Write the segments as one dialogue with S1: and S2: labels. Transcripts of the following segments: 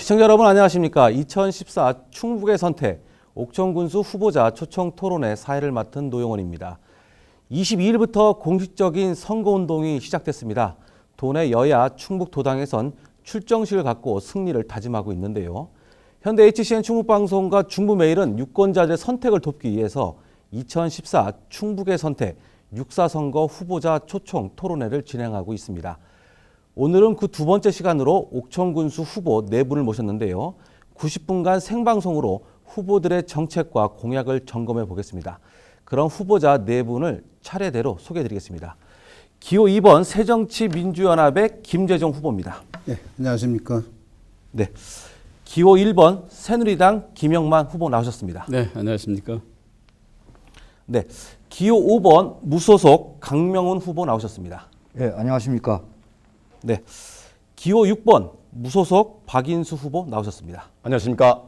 S1: 시청자 여러분 안녕하십니까. 2014 충북의 선택 옥천군수 후보자 초청 토론회 사회를 맡은 노영원입니다. 22일부터 공식적인 선거운동이 시작됐습니다. 도내 여야 충북도당에선 출정식을 갖고 승리를 다짐하고 있는데요. 현대 HCN 충북방송과 중부메일은 유권자들의 선택을 돕기 위해서 2014 충북의 선택 6.4선거 후보자 초청 토론회를 진행하고 있습니다. 오늘은 그 두 번째 시간으로 옥천군수 후보 4분을 모셨는데요. 90분간 생방송으로 후보들의 정책과 공약을 점검해 보겠습니다. 그럼 후보자 4분을 차례대로 소개해 드리겠습니다. 기호 2번 새정치민주연합의 김재정 후보입니다.
S2: 네, 안녕하십니까.
S1: 네. 기호 1번 새누리당 김영만 후보 나오셨습니다.
S3: 네, 안녕하십니까.
S1: 네. 기호 5번 무소속 강명훈 후보 나오셨습니다.
S4: 네, 안녕하십니까.
S1: 네. 기호 6번 무소속 박인수 후보 나오셨습니다.
S5: 안녕하십니까.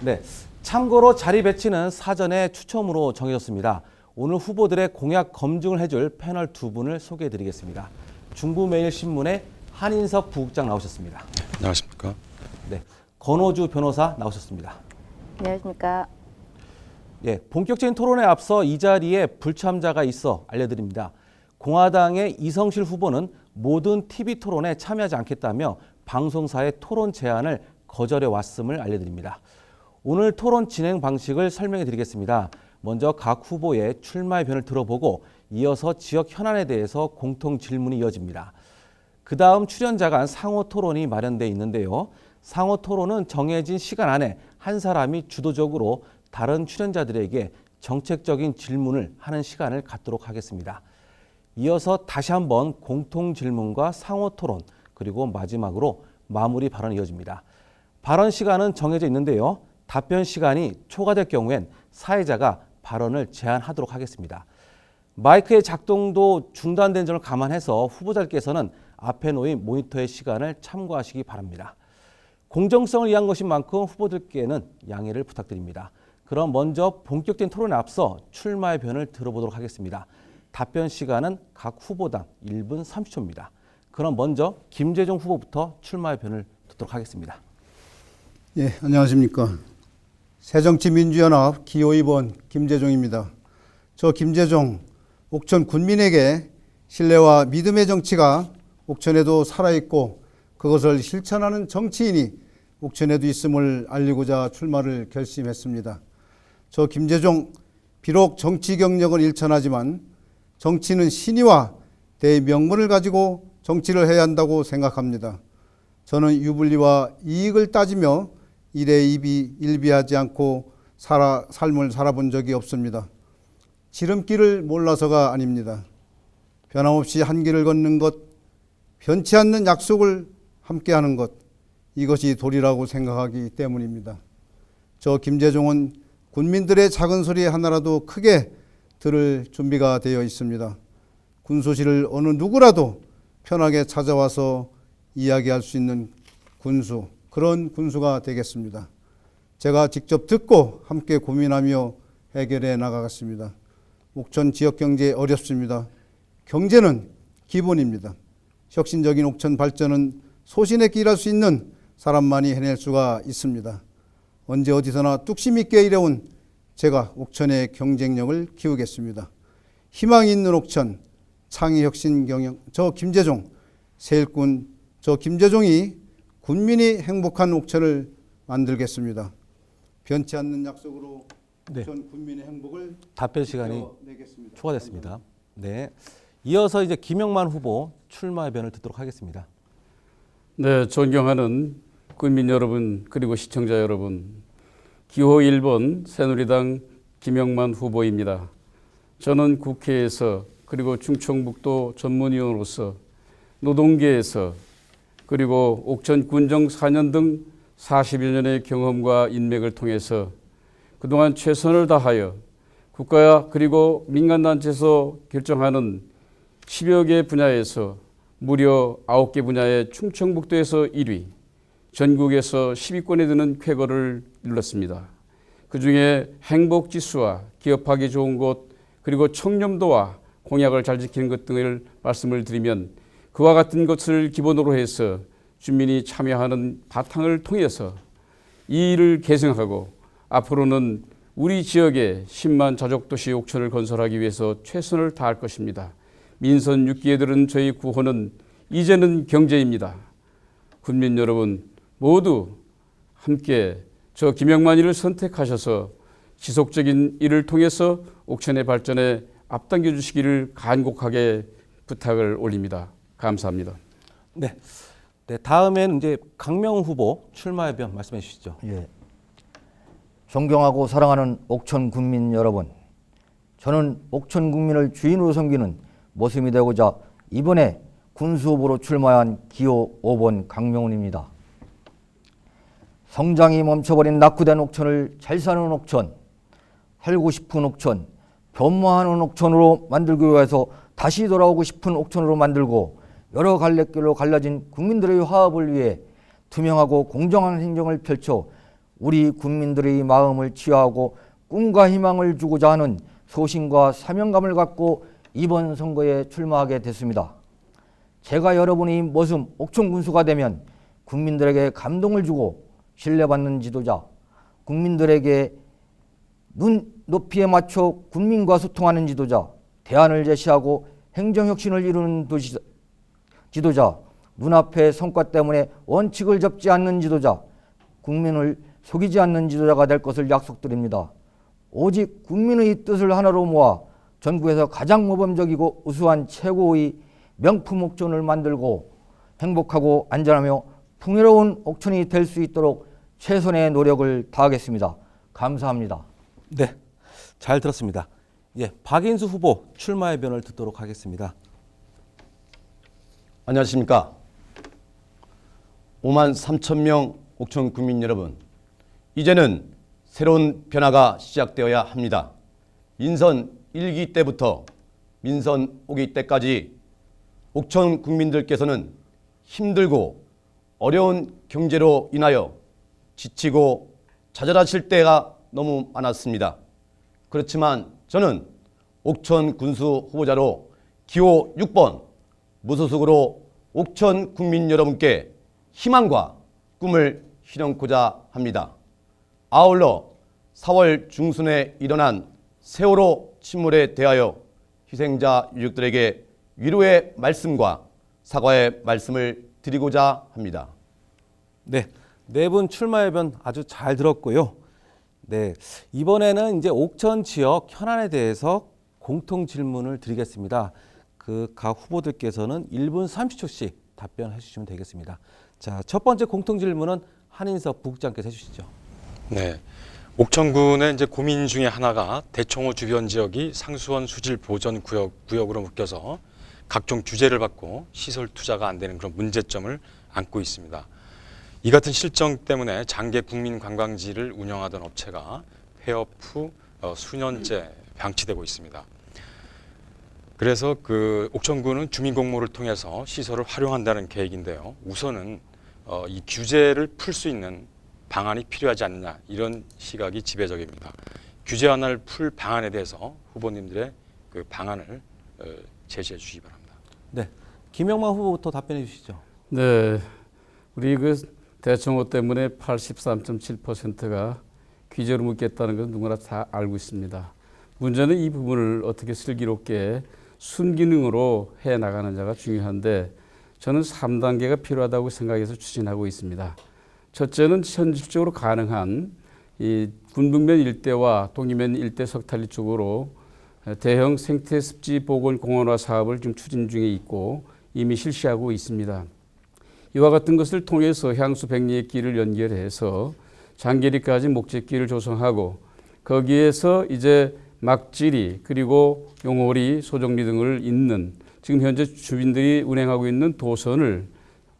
S1: 네. 참고로 자리 배치는 사전에 추첨으로 정해졌습니다. 오늘 후보들의 공약 검증을 해줄 패널 2분을 소개해 드리겠습니다. 중부매일신문의 한인석 부국장 나오셨습니다.
S5: 안녕하십니까.
S1: 네. 권호주 변호사 나오셨습니다.
S6: 안녕하십니까.
S1: 예, 본격적인 토론에 앞서 이 자리에 불참자가 있어 알려드립니다. 공화당의 이성실 후보는 모든 TV 토론에 참여하지 않겠다며 방송사의 토론 제안을 거절해 왔음을 알려드립니다. 오늘 토론 진행 방식을 설명해 드리겠습니다. 먼저 각 후보의 출마 의견을 들어보고 이어서 지역 현안에 대해서 공통 질문이 이어집니다. 그 다음 출연자 간 상호 토론이 마련되어 있는데요. 상호 토론은 정해진 시간 안에 한 사람이 주도적으로 다른 출연자들에게 정책적인 질문을 하는 시간을 갖도록 하겠습니다. 이어서 다시 한번 공통 질문과 상호 토론 그리고 마지막으로 마무리 발언이 이어집니다. 발언 시간은 정해져 있는데요. 답변 시간이 초과될 경우엔 사회자가 발언을 제한하도록 하겠습니다. 마이크의 작동도 중단된 점을 감안해서 후보자께서는 앞에 놓인 모니터의 시간을 참고하시기 바랍니다. 공정성을 위한 것인 만큼 후보들께는 양해를 부탁드립니다. 그럼 먼저 본격적인 토론에 앞서 출마 의견을 들어보도록 하겠습니다. 답변 시간은 각 후보당 1분 30초입니다. 그럼 먼저 김재정 후보부터 출마 의견을 듣도록 하겠습니다.
S2: 예, 안녕하십니까. 새정치민주연합 기호 2번 김재정입니다. 저 김재정, 옥천 군민에게 신뢰와 믿음의 정치가 옥천에도 살아있고 그것을 실천하는 정치인이 옥천에도 있음을 알리고자 출마를 결심했습니다. 저 김재정, 비록 정치 경력은 일천하지만 정치는 신의와 대명분을 가지고 정치를 해야 한다고 생각합니다. 저는 유불리와 이익을 따지며 일에 일비하지 않고 삶을 살아본 적이 없습니다. 지름길을 몰라서가 아닙니다. 변함없이 한 길을 걷는 것, 변치 않는 약속을 함께하는 것, 이것이 도리라고 생각하기 때문입니다. 저 김재종은 군민들의 작은 소리 하나라도 크게 들을 준비가 되어 있습니다. 군소실을 어느 누구라도 편하게 찾아와서 이야기할 수 있는 군수, 그런 군수가 되겠습니다. 제가 직접 듣고 함께 고민하며 해결해 나가겠습니다. 옥천 지역 경제 어렵습니다. 경제는 기본입니다. 혁신적인 옥천 발전은 소신에 기일할 수 있는 사람만이 해낼 수가 있습니다. 언제 어디서나 뚝심 있게 일해온 제가 옥천의 경쟁력을 키우겠습니다. 희망이 있는 옥천, 창의혁신 경영, 저 김재종, 새일꾼 저 김재종이 군민이 행복한 옥천을 만들겠습니다. 변치 않는 약속으로 옥천 군민의 행복을
S1: 답변 시간이
S2: 내겠습니다.
S1: 초과됐습니다. 네. 이어서 이제 김영만 후보 출마 의견을 듣도록 하겠습니다.
S3: 네, 존경하는 국민 여러분 그리고 시청자 여러분, 기호 1번 새누리당 김영만 후보입니다. 저는 국회에서 그리고 충청북도 전문위원으로서 노동계에서 그리고 옥천 군정 4년 등 40여 년의 경험과 인맥을 통해서 그동안 최선을 다하여 국가 그리고 민간단체에서 결정하는 10여 개 분야에서 무려 9개 분야의 충청북도에서 1위, 전국에서 10위권에 드는 쾌거를 이뤘습니다. 그중에 행복지수와 기업하기 좋은 곳 그리고 청렴도와 공약을 잘 지키는 것 등을 말씀을 드리면 그와 같은 것을 기본으로 해서 주민이 참여하는 바탕을 통해서 이 일을 계승하고 앞으로는 우리 지역에 10만 자족도시 옥천을 건설하기 위해서 최선을 다할 것입니다. 민선 6기에 들은 저희 구호는 이제는 경제입니다. 국민 여러분 모두 함께 저 김영만이를 선택하셔서 지속적인 일을 통해서 옥천의 발전에 앞당겨 주시기를 간곡하게 부탁을 올립니다. 감사합니다.
S1: 네. 네, 다음엔 이제 강명훈 후보 출마 의견 말씀해 주시죠.
S4: 예. 존경하고 사랑하는 옥천 국민 여러분, 저는 옥천 국민을 주인으로 섬기는 모습이 되고자 이번에 군수 후보로 출마한 기호 5번 강명훈입니다. 성장이 멈춰버린 낙후된 옥천을 잘 사는 옥천, 살고 싶은 옥천, 변모하는 옥천으로 만들기 위해서 다시 돌아오고 싶은 옥천으로 만들고 여러 갈래길로 갈라진 국민들의 화합을 위해 투명하고 공정한 행정을 펼쳐 우리 국민들의 마음을 치유하고 꿈과 희망을 주고자 하는 소신과 사명감을 갖고 이번 선거에 출마하게 됐습니다. 제가 여러분의 모습 옥천 군수가 되면 국민들에게 감동을 주고 신뢰받는 지도자, 국민들에게 눈높이에 맞춰 국민과 소통하는 지도자, 대안을 제시하고 행정혁신을 이루는 지도자, 눈앞의 성과 때문에 원칙을 접지 않는 지도자, 국민을 속이지 않는 지도자가 될 것을 약속드립니다. 오직 국민의 뜻을 하나로 모아 전국에서 가장 모범적이고 우수한 최고의 명품 옥천을 만들고 행복하고 안전하며 풍요로운 옥천이 될 수 있도록 최선의 노력을 다하겠습니다. 감사합니다.
S1: 네, 잘 들었습니다. 예, 박인수 후보 출마 의견을 듣도록 하겠습니다.
S5: 안녕하십니까. 5만 3천 명 옥천 국민 여러분, 이제는 새로운 변화가 시작되어야 합니다. 민선 1기 때부터 민선 5기 때까지 옥천 국민들께서는 힘들고 어려운 경제로 인하여 지치고 좌절하실 때가 너무 많았습니다. 그렇지만 저는 옥천 군수 후보자로 기호 6번 무소속으로 옥천 국민 여러분께 희망과 꿈을 실현코자 합니다. 아울러 4월 중순에 일어난 세월호 침몰에 대하여 희생자 유족들에게 위로의 말씀과 사과의 말씀을 드리고자 합니다.
S1: 네, 네 분 출마 의견 아주 잘 들었고요. 네, 이번에는 이제 옥천 지역 현안에 대해서 공통 질문을 드리겠습니다. 그 각 후보들께서는 1분 30초씩 답변해 주시면 되겠습니다. 자, 첫 번째 공통 질문은 한인석 부국장께서 해주시죠.
S6: 네, 옥천군의 이제 고민 중에 하나가 대청호 주변 지역이 상수원 수질 보전 구역으로 묶여서 각종 규제를 받고 시설 투자가 안 되는 그런 문제점을 안고 있습니다. 이 같은 실정 때문에 장개 국민 관광지를 운영하던 업체가 폐업 후 수년째 방치되고 있습니다. 그래서 그 옥천군은 주민공모를 통해서 시설을 활용한다는 계획인데요. 우선은 이 규제를 풀 수 있는 방안이 필요하지 않느냐, 이런 시각이 지배적입니다. 규제 완화를 풀 방안에 대해서 후보님들의 그 방안을 제시해 주시기 바랍니다.
S1: 네, 김영만 후보부터 답변해 주시죠.
S3: 네, 우리 그 대청호 때문에 83.7%가 규제로 묶였다는 것은 누구나 다 알고 있습니다. 문제는 이 부분을 어떻게 슬기롭게 순기능으로 해 나가는 자가 중요한데, 저는 3단계가 필요하다고 생각해서 추진하고 있습니다. 첫째는 현실적으로 가능한 이 군북면 일대와 동이면 일대 석탄리 쪽으로 대형 생태 습지 보건 공원화 사업을 지금 추진 중에 있고 이미 실시하고 있습니다. 이와 같은 것을 통해서 향수 백리의 길을 연결해서 장계리까지 목적길을 조성하고 거기에서 이제 막지리 그리고 용호리, 소정리 등을 잇는 지금 현재 주민들이 운행하고 있는 도선을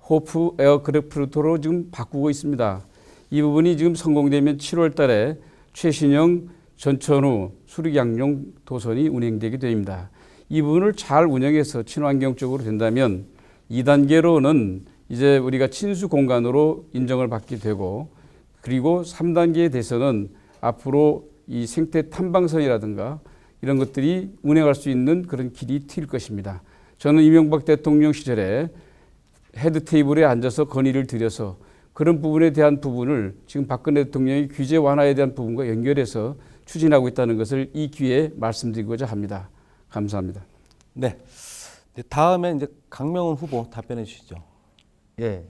S3: 호프 에어크래프트로 지금 바꾸고 있습니다. 이 부분이 지금 성공되면 7월 달에 최신형 전천후 수륙양용 도선이 운행되게 됩니다. 이 부분을 잘 운영해서 친환경적으로 된다면 2단계로는 이제 우리가 친수 공간으로 인정을 받게 되고, 그리고 3단계에 대해서는 앞으로 이 생태 탐방선이라든가 이런 것들이 운행할 수 있는 그런 길이 트일 것입니다. 저는 이명박 대통령 시절에 헤드 테이블에 앉아서 건의를 드려서 그런 부분에 대한 부분을 지금 박근혜 대통령이 규제 완화에 대한 부분과 연결해서 추진하고 있다는 것을 이 기회에 말씀드리고자 합니다. 감사합니다.
S1: 네. 다음에 이제 강명훈 후보 답변해 주시죠.
S4: 예,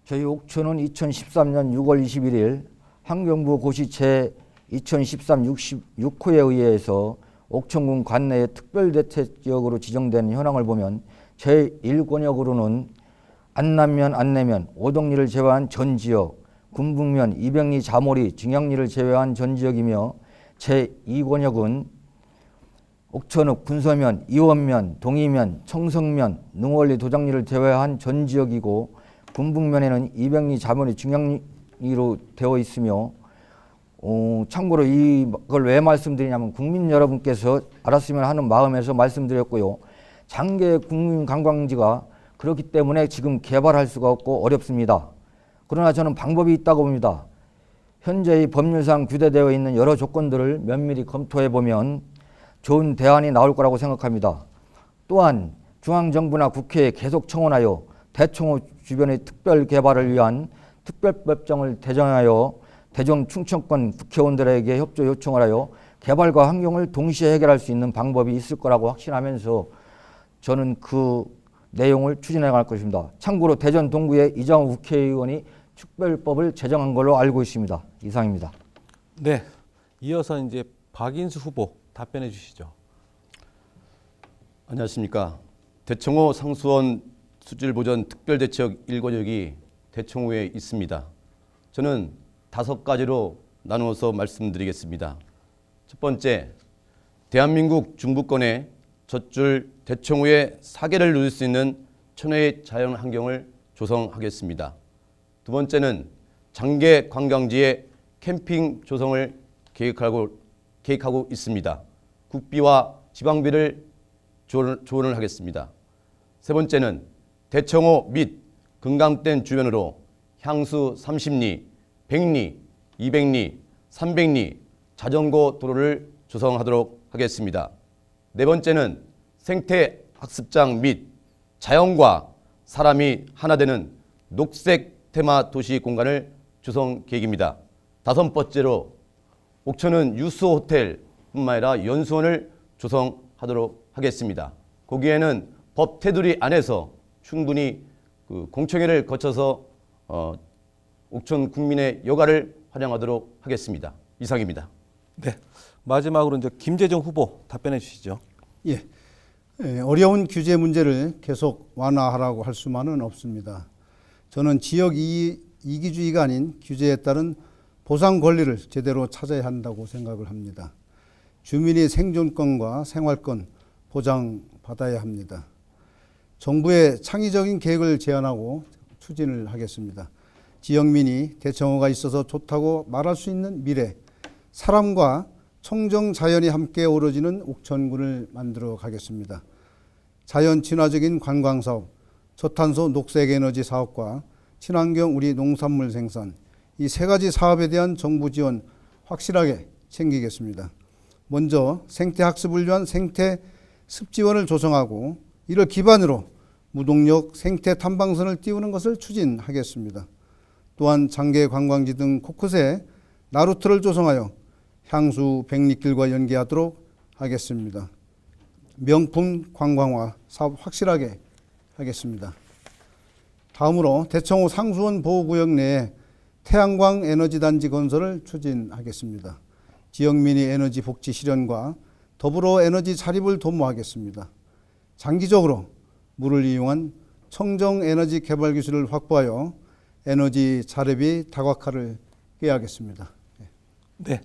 S4: 저희 옥천은 2013년 6월 21일 환경부 고시체 2013 66호에 의해서 옥천군 관내의 특별대책지역으로 지정된 현황을 보면 제1권역으로는 안남면, 안내면, 오덕리를 제외한 전 지역, 군북면, 이백리, 자모리, 증양리를 제외한 전 지역이며 제2권역은 옥천읍, 군서면, 이원면, 동이면, 청성면, 능월리, 도장리를 제외한 전 지역이고 군북면에는 이백리, 자모리, 증양리로 되어 있으며 참고로 이걸 왜 말씀드리냐면 국민 여러분께서 알았으면 하는 마음에서 말씀드렸고요. 장계 국민 관광지가 그렇기 때문에 지금 개발할 수가 없고 어렵습니다. 그러나 저는 방법이 있다고 봅니다. 현재의 법률상 규대되어 있는 여러 조건들을 면밀히 검토해 보면 좋은 대안이 나올 거라고 생각합니다. 또한 중앙정부나 국회에 계속 청원하여 대청호 주변의 특별 개발을 위한 특별법정을 제정하여 대전 충청권 국회의원들에게 협조 요청을 하여 개발과 환경을 동시에 해결할 수 있는 방법이 있을 거라고 확신하면서 저는 그 내용을 추진해 갈 것입니다. 참고로 대전 동구에 이장우 국회의원이 특별법을 제정한 걸로 알고 있습니다. 이상입니다.
S1: 네. 이어서 이제 박인수 후보 답변해 주시죠.
S5: 안녕하십니까. 대청호 상수원 수질보전 특별대책 1권역이 대청호에 있습니다. 저는 5가지로 나누어서 말씀드리겠습니다. 첫 번째, 대한민국 중부권의 젖줄 대청호의 사계를 누릴 수 있는 천혜의 자연 환경을 조성하겠습니다. 두 번째는 장계 관광지의 캠핑 조성을 계획하고 있습니다. 국비와 지방비를 지원을 하겠습니다. 세 번째는 대청호 및 금강댐 주변으로 향수 30리, 100리, 200리, 300리 자전거 도로를 조성하도록 하겠습니다. 네 번째는 생태 학습장 및 자연과 사람이 하나 되는 녹색 테마 도시 공간을 조성 계획입니다. 다섯 번째로 옥천은 유수 호텔뿐만 아니라 연수원을 조성하도록 하겠습니다. 거기에는 법 테두리 안에서 충분히 공청회를 거쳐서 옥천 국민의 여가를 활용하도록 하겠습니다. 이상입니다.
S1: 네. 마지막으로 이제 김재정 후보 답변해 주시죠.
S2: 예. 어려운 규제 문제를 계속 완화하라고 할 수만은 없습니다. 저는 지역 이기주의가 아닌 규제에 따른 보상 권리를 제대로 찾아야 한다고 생각을 합니다. 주민의 생존권과 생활권 보장받아야 합니다. 정부의 창의적인 계획을 제안하고 추진을 하겠습니다. 지역민이 대청호가 있어서 좋다고 말할 수 있는 미래, 사람과 청정 자연이 함께 어우러지는 옥천군을 만들어 가겠습니다. 자연 친화적인 관광사업, 저탄소 녹색에너지 사업과 친환경 우리 농산물 생산, 이 세 가지 사업에 대한 정부 지원 확실하게 챙기겠습니다. 먼저 생태학습을 위한 생태습지원을 조성하고 이를 기반으로 무동력 생태탐방선을 띄우는 것을 추진하겠습니다. 또한 장계 관광지 등 곳곳에 나루트를 조성하여 향수 백리길과 연계하도록 하겠습니다. 명품 관광화 사업 확실하게 하겠습니다. 다음으로 대청호 상수원 보호구역 내에 태양광 에너지 단지 건설을 추진하겠습니다. 지역민의 에너지 복지 실현과 더불어 에너지 자립을 도모하겠습니다. 장기적으로 물을 이용한 청정 에너지 개발 기술을 확보하여 에너지 자립이 다각화를 꾀하겠습니다.
S1: 네.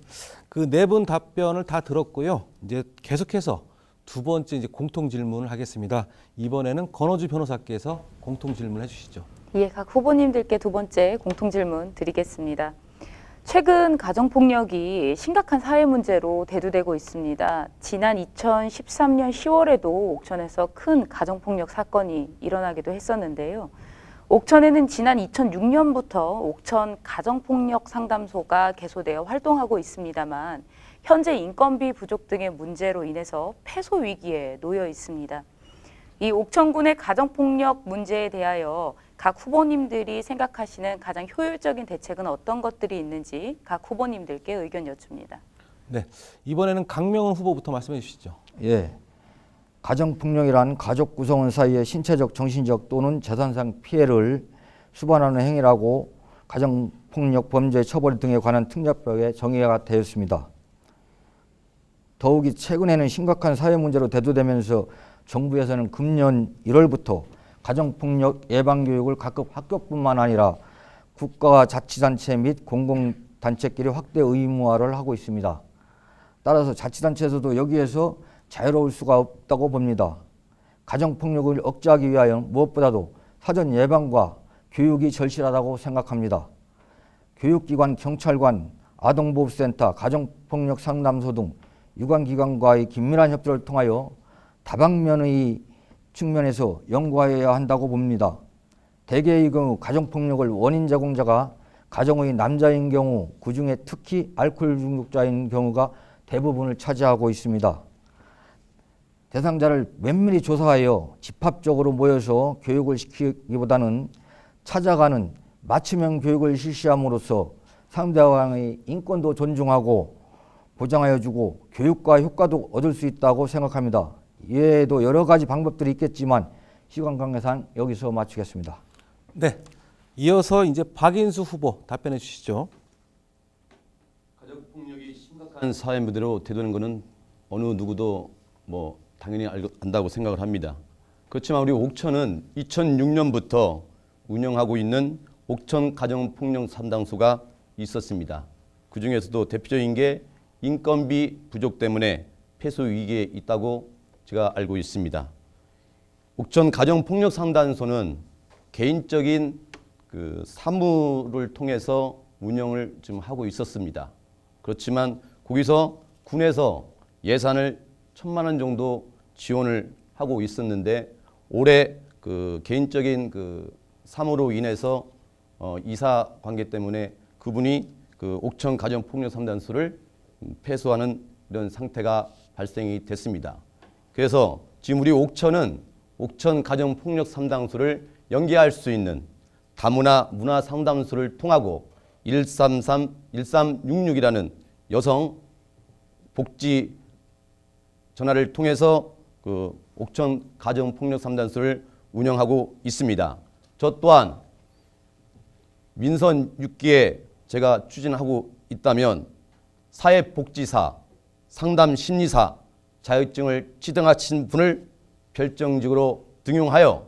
S1: 그 네 분 답변을 다 들었고요. 이제 계속해서 두 번째 이제 공통 질문을 하겠습니다. 이번에는 권호주 변호사께서 공통 질문해 주시죠.
S7: 예, 각 후보님들께 두 번째 공통 질문 드리겠습니다. 최근 가정폭력이 심각한 사회 문제로 대두되고 있습니다. 지난 2013년 10월에도 옥천에서 큰 가정폭력 사건이 일어나기도 했었는데요. 옥천에는 지난 2006년부터 옥천 가정폭력 상담소가 개소되어 활동하고 있습니다만 현재 인건비 부족 등의 문제로 인해서 폐소 위기에 놓여 있습니다. 이 옥천군의 가정폭력 문제에 대하여 각 후보님들이 생각하시는 가장 효율적인 대책은 어떤 것들이 있는지 각 후보님들께 의견 여쭙니다.
S1: 네, 이번에는 강명훈 후보부터 말씀해 주시죠.
S4: 예. 가정폭력이란 가족 구성원 사이의 신체적, 정신적 또는 재산상 피해를 수반하는 행위라고 가정폭력 범죄 처벌 등에 관한 특례법에 정의가 되었습니다. 더욱이 최근에는 심각한 사회 문제로 대두되면서 정부에서는 금년 1월부터 가정폭력 예방교육을 각급 학교뿐만 아니라 국가와 자치단체 및 공공단체끼리 확대 의무화를 하고 있습니다. 따라서 자치단체에서도 여기에서 자유로울 수가 없다고 봅니다. 가정폭력을 억제하기 위하여 무엇보다도 사전 예방과 교육이 절실하다고 생각합니다. 교육기관, 경찰관, 아동보호센터, 가정폭력 상담소 등 유관기관과의 긴밀한 협조를 통하여 다방면의 측면에서 연구하여야 한다고 봅니다. 대개의 경우 가정폭력을 원인 제공자가 가정의 남자인 경우 그중에 특히 알코올 중독자인 경우가 대부분을 차지하고 있습니다. 대상자를 면밀히 조사하여 집합적으로 모여서 교육을 시키기보다는 찾아가는 맞춤형 교육을 실시함으로써 상대방의 인권도 존중하고 보장하여 주고 교육과 효과도 얻을 수 있다고 생각합니다. 이외에도 여러 가지 방법들이 있겠지만 시간 관계상 여기서 마치겠습니다.
S1: 네, 이어서 이제 박인수 후보 답변해 주시죠.
S5: 가정폭력이 심각한 사회 문제로 대두되는 것은 어느 누구도 당연히 안다고 생각을 합니다. 그렇지만 우리 옥천은 2006년부터 운영하고 있는 옥천 가정폭력 상담소가 있었습니다. 그 중에서도 대표적인 게 인건비 부족 때문에 폐쇄 위기에 있다고 제가 알고 있습니다. 옥천 가정폭력 상담소는 개인적인 그 사무를 통해서 운영을 좀 하고 있었습니다. 그렇지만 거기서 군에서 예산을 1,000만 원 정도 지원을 하고 있었는데 올해 그 개인적인 그 사무로 인해서 이사 관계 때문에 그분이 그 옥천 가정폭력 상담소를 폐소하는 이런 상태가 발생이 됐습니다. 그래서 지금 우리 옥천은 옥천 가정폭력 상담소를 연계할 수 있는 다문화 문화 상담소를 통하고 1366이라는 여성 복지 전화를 통해서 그 옥천 가정폭력 상담소를 운영하고 있습니다. 저 또한 민선 6기에 제가 추진하고 있다면 사회복지사, 상담심리사 자격증을 취득하신 분을 별정직으로 등용하여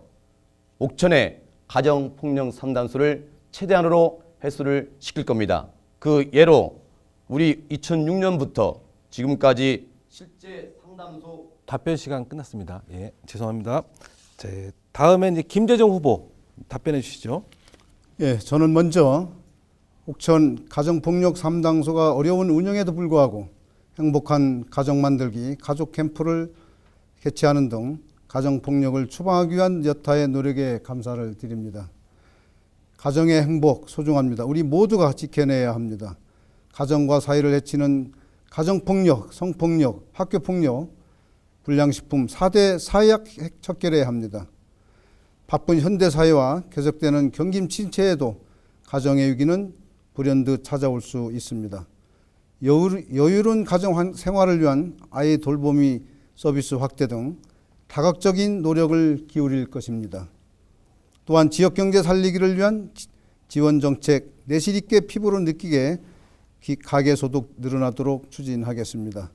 S5: 옥천의 가정폭력 상담소를 최대한으로 해소를 시킬 겁니다. 그 예로 우리 2006년부터 지금까지 실제 상담소
S1: 답변 시간 끝났습니다. 예, 죄송합니다. 제 다음에 이제 김재정 후보 답변해 주시죠.
S2: 예, 저는 먼저 옥천 가정폭력 상담소가 어려운 운영에도 불구하고 행복한 가정 만들기, 가족 캠프를 개최하는 등 가정폭력을 추방하기 위한 여타의 노력에 감사를 드립니다. 가정의 행복 소중합니다. 우리 모두가 지켜내야 합니다. 가정과 사회를 해치는 가정폭력, 성폭력, 학교폭력, 불량식품 4대 사회학 척결해야 합니다. 바쁜 현대사회와 계속되는 경기 침체에도 가정의 위기는 불현듯 찾아올 수 있습니다. 여유로운 가정 생활을 위한 아이 돌보미 서비스 확대 등 다각적인 노력을 기울일 것입니다. 또한 지역경제 살리기를 위한 지원정책 내실 있게 피부로 느끼게 가계소득 늘어나도록 추진하겠습니다.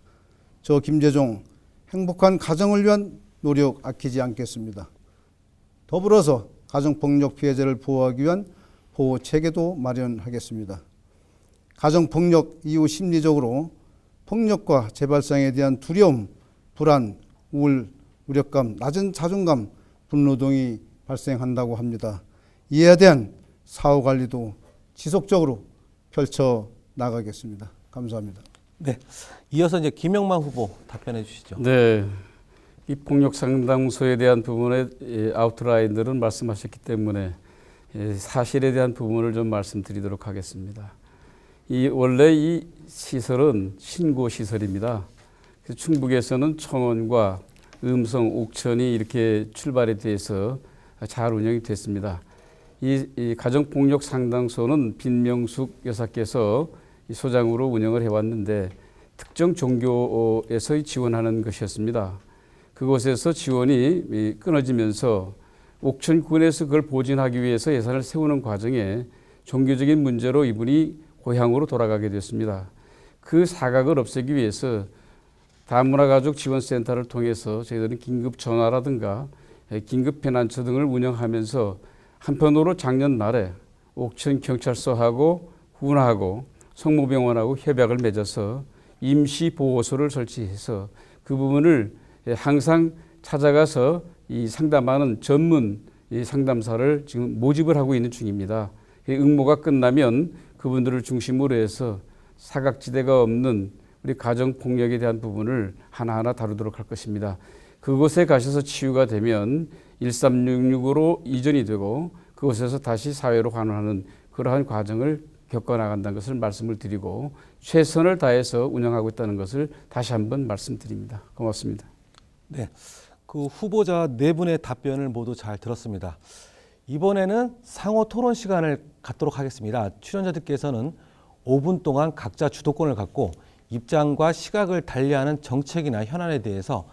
S2: 저 김재종 행복한 가정을 위한 노력 아끼지 않겠습니다. 더불어서 가정폭력 피해자를 보호하기 위한 보호체계도 마련하겠습니다. 가정폭력 이후 심리적으로 폭력과 재발상에 대한 두려움, 불안, 우울, 무력감, 낮은 자존감, 분노 등이 발생한다고 합니다. 이에 대한 사후관리도 지속적으로 펼쳐 나가겠습니다. 감사합니다.
S1: 네, 이어서 이제 김영만 후보 답변해 주시죠.
S3: 네, 이 폭력 상담소에 대한 부분의 아웃라인들은 말씀하셨기 때문에 사실에 대한 부분을 좀 말씀드리도록 하겠습니다. 원래 이 시설은 신고 시설입니다. 그래서 충북에서는 청원과 음성, 옥천이 이렇게 출발에 대해서 잘 운영이 됐습니다. 이 가정폭력 상담소는 빈명숙 여사께서 이 소장으로 운영을 해왔는데 특정 종교에서 지원하는 것이었습니다. 그곳에서 지원이 끊어지면서 옥천군에서 그걸 보존하기 위해서 예산을 세우는 과정에 종교적인 문제로 이분이 고향으로 돌아가게 됐습니다. 그 사각을 없애기 위해서 다문화가족지원센터를 통해서 저희들은 긴급 전화라든가 긴급 피난처 등을 운영하면서 한편으로 작년 말에 옥천경찰서하고 군하고 성모병원하고 협약을 맺어서 임시보호소를 설치해서 그 부분을 항상 찾아가서 이 상담하는 전문 이 상담사를 지금 모집을 하고 있는 중입니다. 응모가 끝나면 그분들을 중심으로 해서 사각지대가 없는 우리 가정폭력에 대한 부분을 하나하나 다루도록 할 것입니다. 그곳에 가셔서 치유가 되면 1366으로 이전이 되고 그곳에서 다시 사회로 환원하는 그러한 과정을 겪어나간다는 것을 말씀을 드리고 최선을 다해서 운영하고 있다는 것을 다시 한번 말씀드립니다. 고맙습니다.
S1: 네, 그 후보자 네 분의 답변을 모두 잘 들었습니다. 이번에는 상호 토론 시간을 갖도록 하겠습니다. 출연자들께서는 5분 동안 각자 주도권을 갖고 입장과 시각을 달리하는 정책이나 현안에 대해서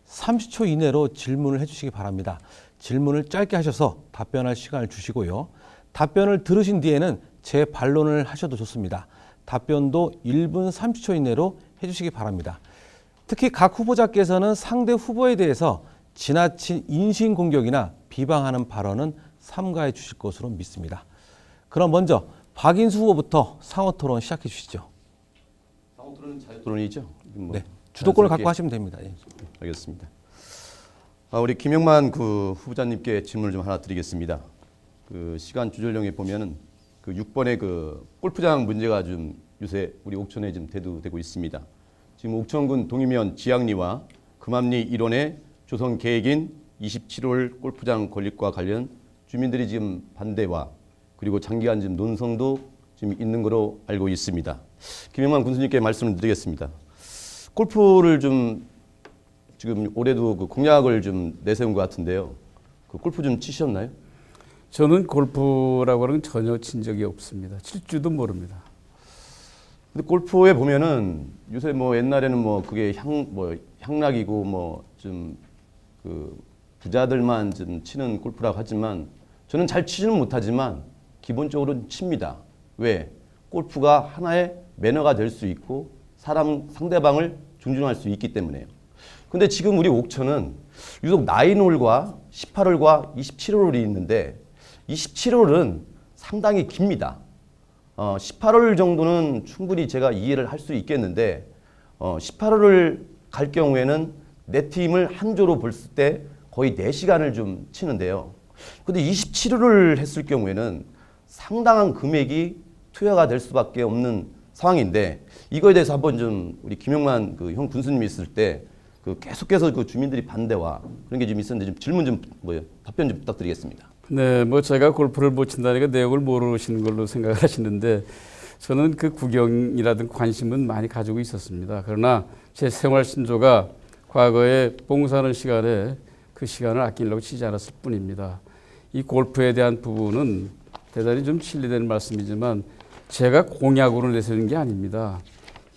S1: 30초 이내로 질문을 해주시기 바랍니다. 질문을 짧게 하셔서 답변할 시간을 주시고요. 답변을 들으신 뒤에는 재반론을 하셔도 좋습니다. 답변도 1분 30초 이내로 해주시기 바랍니다. 특히 각 후보자께서는 상대 후보에 대해서 지나친 인신공격이나 비방하는 발언은 삼가해 주실 것으로 믿습니다. 그럼 먼저 박인수 후보부터 상호토론 시작해 주시죠.
S5: 상호토론은 자유토론이죠?
S1: 네, 주도권을 갖고
S5: 자연스럽게.
S1: 하시면 됩니다. 예.
S5: 알겠습니다. 우리 김영만 그 후보자님께 질문을 좀 하나 드리겠습니다. 그 시간 조절령에 보면은 그 6번의 그 골프장 문제가 좀 요새 우리 옥천에 좀 대두되고 있습니다. 지금 옥천군 동이면 지양리와 금암리 일원의 조성 계획인 27홀 골프장 건립과 관련 주민들이 지금 반대와 그리고 장기간 지금 논성도 지금 있는 거로 알고 있습니다. 김영만 군수님께 말씀을 드리겠습니다. 골프를 좀 지금 올해도 그 공약을 좀 내세운 것 같은데요. 그 골프 좀 치셨나요?
S3: 저는 골프라고 하는 건 전혀 친 적이 없습니다. 칠 줄도 모릅니다.
S5: 근데 골프에 보면은 요새 뭐 옛날에는 뭐 그게 향락이고 뭐 좀 그 부자들만 좀 치는 골프라고 하지만 저는 잘 치지는 못하지만 기본적으로는 칩니다. 왜? 골프가 하나의 매너가 될 수 있고 상대방을 존중할 수 있기 때문에요. 근데 지금 우리 옥천은 유독 9홀과 18홀과 27홀이 있는데 27홀은 상당히 깁니다. 18홀 정도는 충분히 제가 이해를 할 수 있겠는데 18홀을 갈 경우에는 내 팀을 한 조로 볼 때 거의 4시간을 좀 치는데요. 근데 27홀을 했을 경우에는 상당한 금액이 투여가 될 수밖에 없는 상황인데 이거에 대해서 한번 좀 우리 김영만 그 형 군수님이 있을 때 그 계속해서 그 주민들이 반대와 그런 게 좀 있었는데 좀 질문 좀 답변 좀 부탁드리겠습니다.
S3: 네, 뭐 제가 골프를 못 친다니까 내용을 모르시는 걸로 생각을 하시는데 저는 그 구경이라든 관심은 많이 가지고 있었습니다. 그러나 제 생활 신조가 과거에 봉사하는 시간에 그 시간을 아끼려고 치지 않았을 뿐입니다. 이 골프에 대한 부분은 대단히 좀 실례되는 말씀이지만 제가 공약으로 내세우는 게 아닙니다.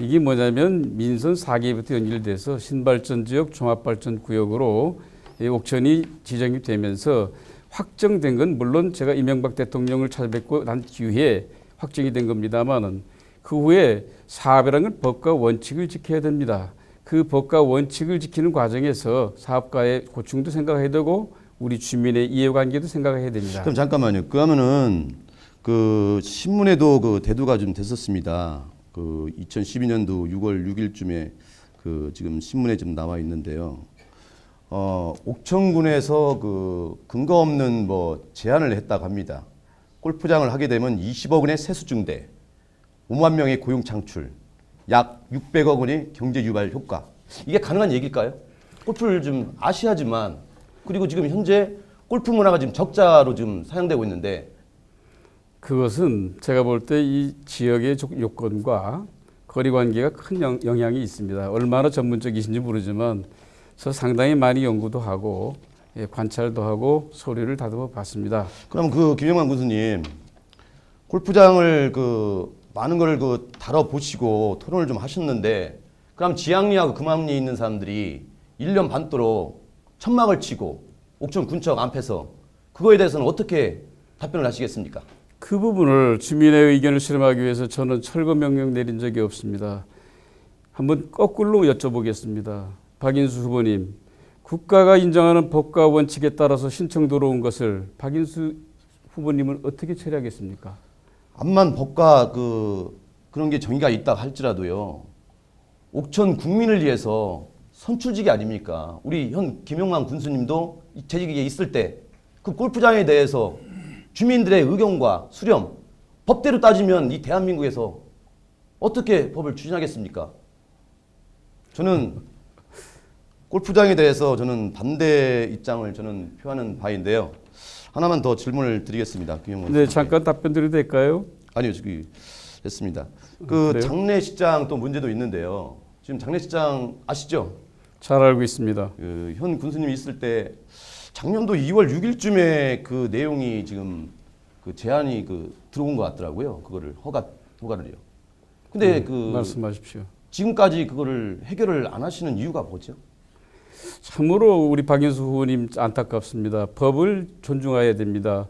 S3: 이게 뭐냐면 민선 4기부터 연결돼서 신발전 지역 종합발전 구역으로 옥천이 지정이 되면서 확정된 건 물론 제가 이명박 대통령을 찾아뵙고 난 뒤에 확정이 된 겁니다만은 그 후에 사업이라는 건 법과 원칙을 지켜야 됩니다. 그 법과 원칙을 지키는 과정에서 사업가의 고충도 생각해야 되고 우리 주민의 이해관계도 생각해야 됩니다.
S5: 그럼 잠깐만요. 그러면은 그 신문에도 그 대두가 좀 됐었습니다. 그 2012년도 6월 6일쯤에 그 지금 신문에 좀 나와 있는데요. 옥천군에서 그 근거 없는 뭐 제안을 했다고 합니다. 골프장을 하게 되면 20억 원의 세수 증대, 5만 명의 고용 창출, 약 600억 원의 경제 유발 효과. 이게 가능한 얘기일까요? 골프를 좀 아시아지만 그리고 지금 현재 골프 문화가 지금 적자로 지금 사용되고 있는데
S3: 그것은 제가 볼 때 이 지역의 요건과 거리 관계가 큰 영향이 있습니다. 얼마나 전문적이신지 모르지만 상당히 많이 연구도 하고 예, 관찰도 하고 소리를 다듬어 봤습니다.
S5: 그럼 그 김영만 군수님, 골프장을 그 많은 걸 그 다뤄보시고 토론을 좀 하셨는데, 그럼 지향리하고 금암리에 있는 사람들이 1년 반도록 천막을 치고 옥천 군청 앞에서 그거에 대해서는 어떻게 답변을 하시겠습니까?
S3: 그 부분을 주민의 의견을 실험하기 위해서 저는 철거 명령 내린 적이 없습니다. 한번 거꾸로 여쭤보겠습니다. 박인수 후보님, 국가가 인정하는 법과 원칙에 따라서 신청 들어온 것을 박인수 후보님은 어떻게 처리하겠습니까?
S5: 암만 법과 그런 게 정의가 있다 할지라도요, 옥천 국민을 위해서 선출직이 아닙니까? 우리 현 김용만 군수님도 재직에 있을 때 그 골프장에 대해서 주민들의 의견과 수렴, 법대로 따지면 이 대한민국에서 어떻게 법을 추진하겠습니까? 저는 골프장에 대해서 저는 반대 입장을 저는 표하는 바인데요. 하나만 더 질문을 드리겠습니다. 김용만
S3: 네,
S5: 군수님께.
S3: 잠깐 답변 드려도 될까요?
S5: 아니요, 저기 됐습니다. 그
S3: 그래요?
S5: 장례식장 또 문제도 있는데요. 지금 장례식장 아시죠?
S3: 잘 알고 있습니다.
S5: 그 현 군수님이 있을 때 작년도 2월 6일쯤에 그 내용이 지금 그 제안이 들어온 것 같더라고요. 그거를 허가를요. 근데
S3: 말씀하십시오.
S5: 지금까지 그거를 해결을 안 하시는 이유가 뭐죠?
S3: 참으로 우리 박인수 후보님 안타깝습니다. 법을 존중해야 됩니다.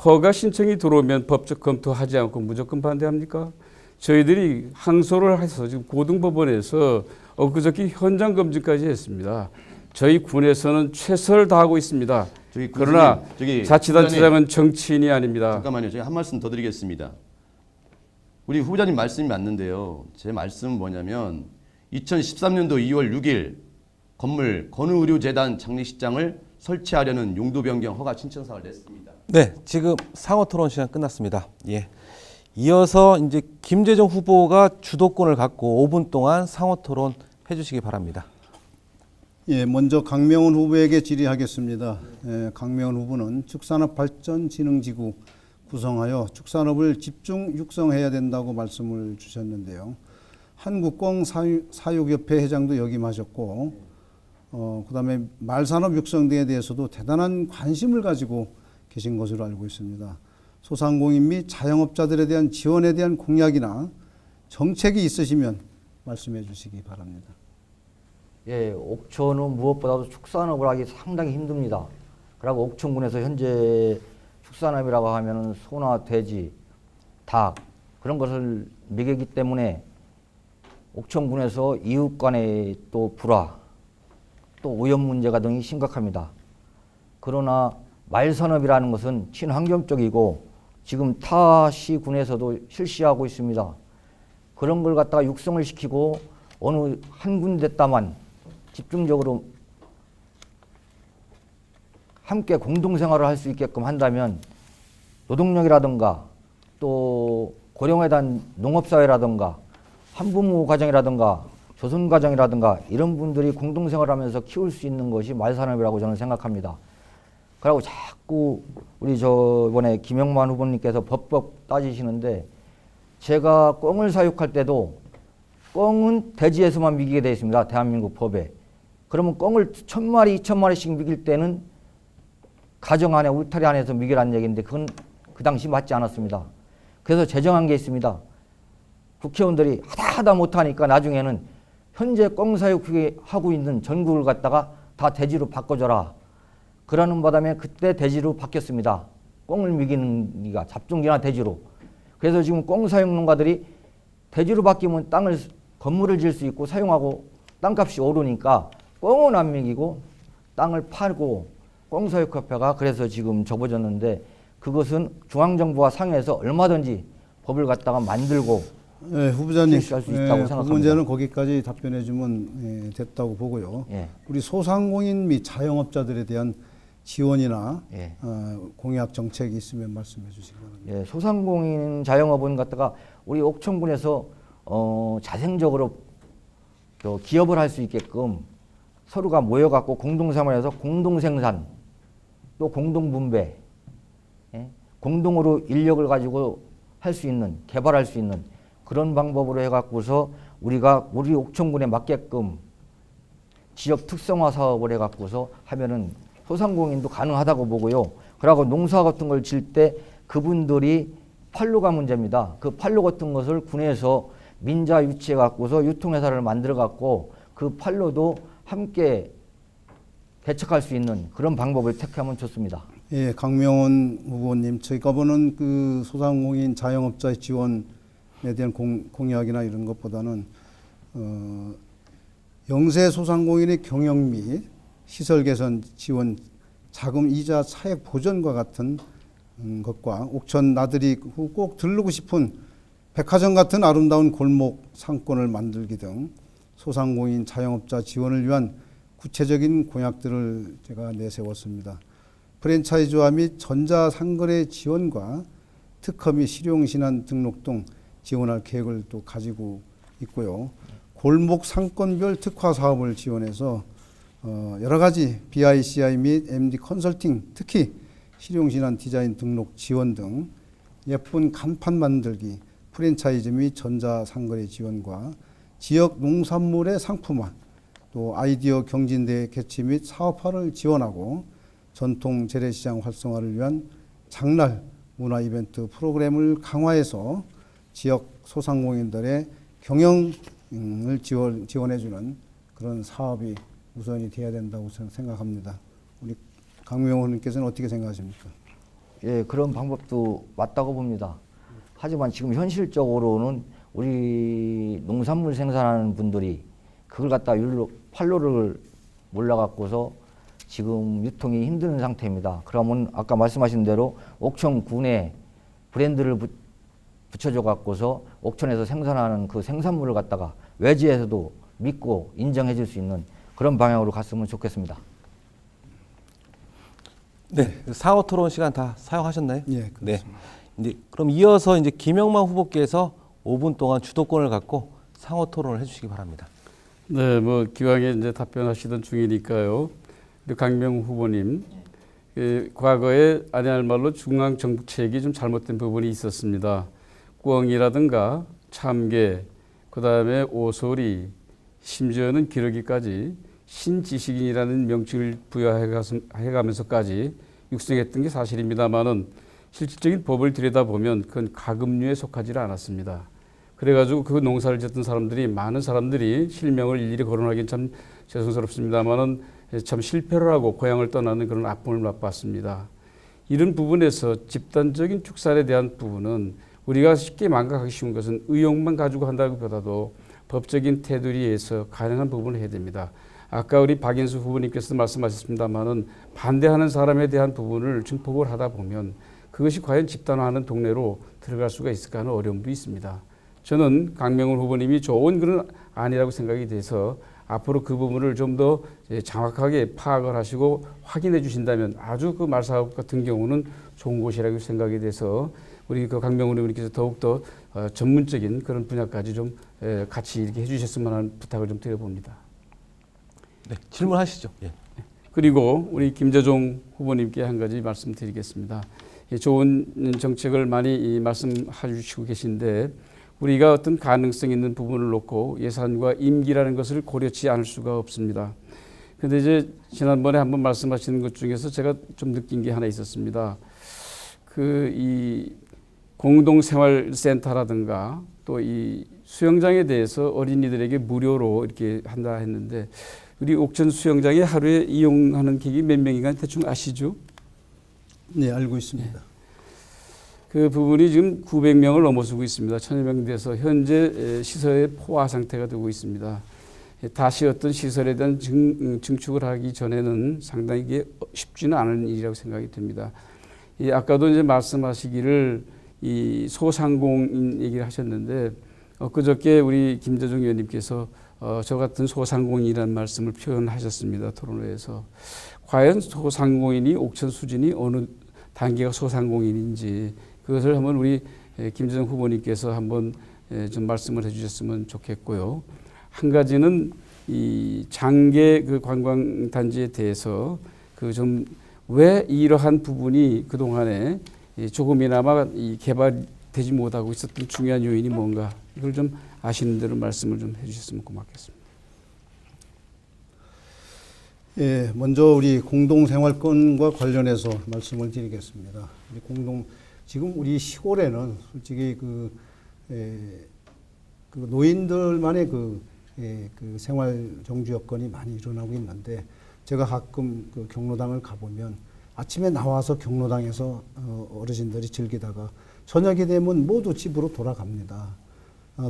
S3: 허가 신청이 들어오면 법적 검토하지 않고 무조건 반대합니까? 저희들이 항소를 해서 지금 고등법원에서 엊그저께 현장 검증까지 했습니다. 저희 군에서는 최선을 다하고 있습니다. 그러나 자치단체장은 정치인이 아닙니다.
S5: 잠깐만요. 제가 한 말씀 더 드리겠습니다. 우리 후보자님 말씀이 맞는데요. 제 말씀은 뭐냐면 2013년도 2월 6일 건물 건우의료재단 장례식장을 설치하려는 용도 변경 허가 신청서를 냈습니다.
S1: 네, 지금 상호 토론 시간 끝났습니다. 예. 이어서 이제 김재정 후보가 주도권을 갖고 5분 동안 상호 토론 해주시기 바랍니다.
S2: 예, 먼저 강명훈 후보에게 질의하겠습니다. 예, 강명훈 후보는 축산업발전진흥지구 구성하여 축산업을 집중 육성해야 된다고 말씀을 주셨는데요. 한국꽁사육협회 회장도 역임하셨고, 그다음에 말산업 육성 등에 대해서도 대단한 관심을 가지고 계신 것으로 알고 있습니다. 소상공인 및 자영업자들에 대한 지원에 대한 공약이나 정책이 있으시면 말씀해 주시기 바랍니다.
S4: 예, 옥천은 무엇보다도 축산업을 하기 상당히 힘듭니다. 그리고 옥천군에서 현재 축산업이라고 하면은 소나 돼지, 닭 그런 것을 먹이기 때문에 옥천군에서 이웃 간의 또 불화, 또 오염 문제가 등이 심각합니다. 그러나 말산업이라는 것은 친환경적이고 지금 타 시군에서도 실시하고 있습니다. 그런 걸 갖다가 육성을 시키고 어느 한 군데다만 집중적으로 함께 공동생활을 할 수 있게끔 한다면 노동력이라든가 또 고령에 대한 농업사회라든가 한부모 가정이라든가 조선가정이라든가 이런 분들이 공동생활하면서 키울 수 있는 것이 말산업이라고 저는 생각합니다. 그리고 자꾸 우리 저번에 김영만 후보님께서 법법 따지시는데 제가 꿩을 사육할 때도 꿩은 대지에서만 미기게 되어 있습니다. 대한민국 법에. 그러면 꿩을 1000마리, 2000마리씩 미길 때는 가정 안에 울타리 안에서 미기라는 얘기인데 그건 그 당시 맞지 않았습니다. 그래서 제정한 게 있습니다. 국회의원들이 하다 못하니까 나중에는 현재 꿩 사육하고 있는 전국을 갖다가 다 대지로 바꿔줘라. 그러는 바람에 그때 대지로 바뀌었습니다. 꿩을 미기는 기가 잡종기나 대지로. 그래서 지금 꿩 사육 농가들이 대지로 바뀌면 땅을 건물을 지을 수 있고 사용하고 땅값이 오르니까 꿩은 안 미기고 땅을 팔고 꿩사육협회가 그래서 지금 접어졌는데 그것은 중앙정부와 상의해서 얼마든지 법을 갖다가 만들고
S2: 네, 후보자님,
S4: 실시할 수 있다고
S2: 그
S4: 생각합니다.
S2: 문제는 거기까지 답변해 주면 됐다고 보고요.
S4: 예.
S2: 우리 소상공인 및 자영업자들에 대한 지원이나
S4: 예.
S2: 공약 정책이 있으면 말씀해 주시기 바랍니다.
S4: 예, 소상공인 자영업은 갖다가 우리 옥천군에서 자생적으로 또 기업을 할 수 있게끔 서로가 모여갖고 공동생활해서 공동생산 또 공동분배, 예? 공동으로 인력을 가지고 할 수 있는 개발할 수 있는 그런 방법으로 해갖고서 우리가 우리 옥천군에 맞게끔 지역 특성화 사업을 해갖고서 하면은 소상공인도 가능하다고 보고요. 그러고 농사 같은 걸 질 때 그분들이 판로가 문제입니다. 그 판로 같은 것을 군에서 민자 유치해 갖고서 유통회사를 만들어 갖고 그 판로도 함께 개척할 수 있는 그런 방법을 택하면 좋습니다.
S2: 예, 강명원 후보님, 저희가 보는 그 소상공인 자영업자의 지원에 대한 공약이나 이런 것보다는 영세 소상공인의 경영 및 시설 개선 지원, 자금 이자 차액 보전과 같은 것과 옥천 나들이 후 꼭 들르고 싶은 백화점 같은 아름다운 골목 상권을 만들기 등 소상공인 자영업자 지원을 위한 구체적인 공약들을 제가 내세웠습니다. 프랜차이즈화 및 전자상거래 지원과 특허 및 실용신안 등록 등 지원할 계획을 또 가지고 있고요. 골목 상권별 특화 사업을 지원해서 여러 가지 BICI 및 MD 컨설팅, 특히 실용신안 디자인 등록 지원 등 예쁜 간판 만들기, 프랜차이즈 및 전자상거래 지원과 지역 농산물의 상품화, 또 아이디어 경진대회 개최 및 사업화를 지원하고 전통 재래시장 활성화를 위한 장날 문화 이벤트 프로그램을 강화해서 지역 소상공인들의 경영을 지원해주는 그런 사업이 우선이 돼야 된다고 생각합니다. 우리 강명호 의원님께서는 어떻게 생각하십니까?
S4: 예, 그런 방법도 맞다고 봅니다. 하지만 지금 현실적으로는 우리 농산물 생산하는 분들이 그걸 갖다 판로를 몰라갖고서 지금 유통이 힘든 상태입니다. 그러면 아까 말씀하신 대로 옥천군에 브랜드를 붙여줘 갖고서 옥천에서 생산하는 그 생산물을 갖다가 외지에서도 믿고 인정해 줄 수 있는 그런 방향으로 갔으면 좋겠습니다.
S1: 네, 상호 토론 시간 다 사용하셨나요?
S2: 예, 그렇습니다.
S1: 네. 이제 그럼 이어서 이제 김영만 후보께서 5분 동안 주도권을 갖고 상호 토론을 해주시기 바랍니다.
S3: 네, 뭐 기왕에 이제 답변하시던 중이니까요. 우리 강명호 후보님, 과거에 아니할 말로 중앙 정책이 좀 잘못된 부분이 있었습니다. 꿩이라든가 참개, 그다음에 오소리, 심지어는 기러기까지 신지식인이라는 명칭을 부여해가면서까지 육성했던 게 사실입니다만은 실질적인 법을 들여다보면 그건 가금류에 속하지 않았습니다. 그래가지고 그 농사를 짓던 사람들이 많은 사람들이 실명을 일일이 거론하기는 참 죄송스럽습니다만은 참 실패를 하고 고향을 떠나는 그런 아픔을 맛봤습니다. 이런 부분에서 집단적인 축산에 대한 부분은 우리가 쉽게 망각하기 쉬운 것은 의욕만 가지고 한다기보다도 법적인 테두리에서 가능한 부분을 해야 됩니다. 아까 우리 박인수 후보님께서도 말씀하셨습니다만은 반대하는 사람에 대한 부분을 증폭을 하다 보면 그것이 과연 집단화하는 동네로 들어갈 수가 있을까 하는 어려움도 있습니다. 저는 강명훈 후보님이 좋은 그런 안이라고 생각이 돼서 앞으로 그 부분을 좀 더 정확하게 파악을 하시고 확인해 주신다면 아주 그 말사업 같은 경우는 좋은 곳이라고 생각이 돼서 우리 그 강명훈 의원님께서 더욱더 전문적인 그런 분야까지 좀 같이 이렇게 해주셨으면 하는 부탁을 좀 드려봅니다.
S1: 네, 질문하시죠. 예.
S3: 그리고 우리 김재종 후보님께 한 가지 말씀드리겠습니다. 좋은 정책을 많이 말씀해 주시고 계신데 우리가 어떤 가능성 있는 부분을 놓고 예산과 임기라는 것을 고려치 않을 수가 없습니다. 그런데 이제 지난번에 한번 말씀하시는 것 중에서 제가 좀 느낀 게 하나 있었습니다. 이 공동생활센터라든가 또 이 수영장에 대해서 어린이들에게 무료로 이렇게 한다 했는데 우리 옥천 수영장에 하루에 이용하는 객이 몇 명인가 대충 아시죠?
S2: 네, 알고 있습니다.
S3: 네. 그 부분이 지금 900명을 넘어서고 있습니다. 1000여 명 돼서 현재 시설의 포화 상태가 되고 있습니다. 다시 어떤 시설에 대한 증축을 하기 전에는 상당히 이게 쉽지는 않은 일이라고 생각이 듭니다. 아까도 이제 말씀하시기를 이 소상공인 얘기를 하셨는데 그저께 우리 김재종 의원님께서 저 같은 소상공인이라는 말씀을 표현하셨습니다. 토론회에서. 과연 소상공인이 옥천 수준이 어느 단계가 소상공인인지 그것을 한번 우리 김재종 후보님께서 한번 좀 말씀을 해주셨으면 좋겠고요. 한 가지는 이 장계 그 관광단지에 대해서 그 좀 왜 이러한 부분이 그 동안에 조금이나마 이 개발되지 못하고 있었던 중요한 요인이 뭔가 이걸 좀 아시는 대로 말씀을 좀 해주셨으면 고맙겠습니다.
S2: 예, 먼저 우리 공동생활권과 관련해서 말씀을 드리겠습니다. 지금 우리 시골에는 솔직히 그 노인들만의 그 생활 정주 여건이 많이 일어나고 있는데, 제가 가끔 그 경로당을 가보면 아침에 나와서 경로당에서 어르신들이 즐기다가 저녁이 되면 모두 집으로 돌아갑니다.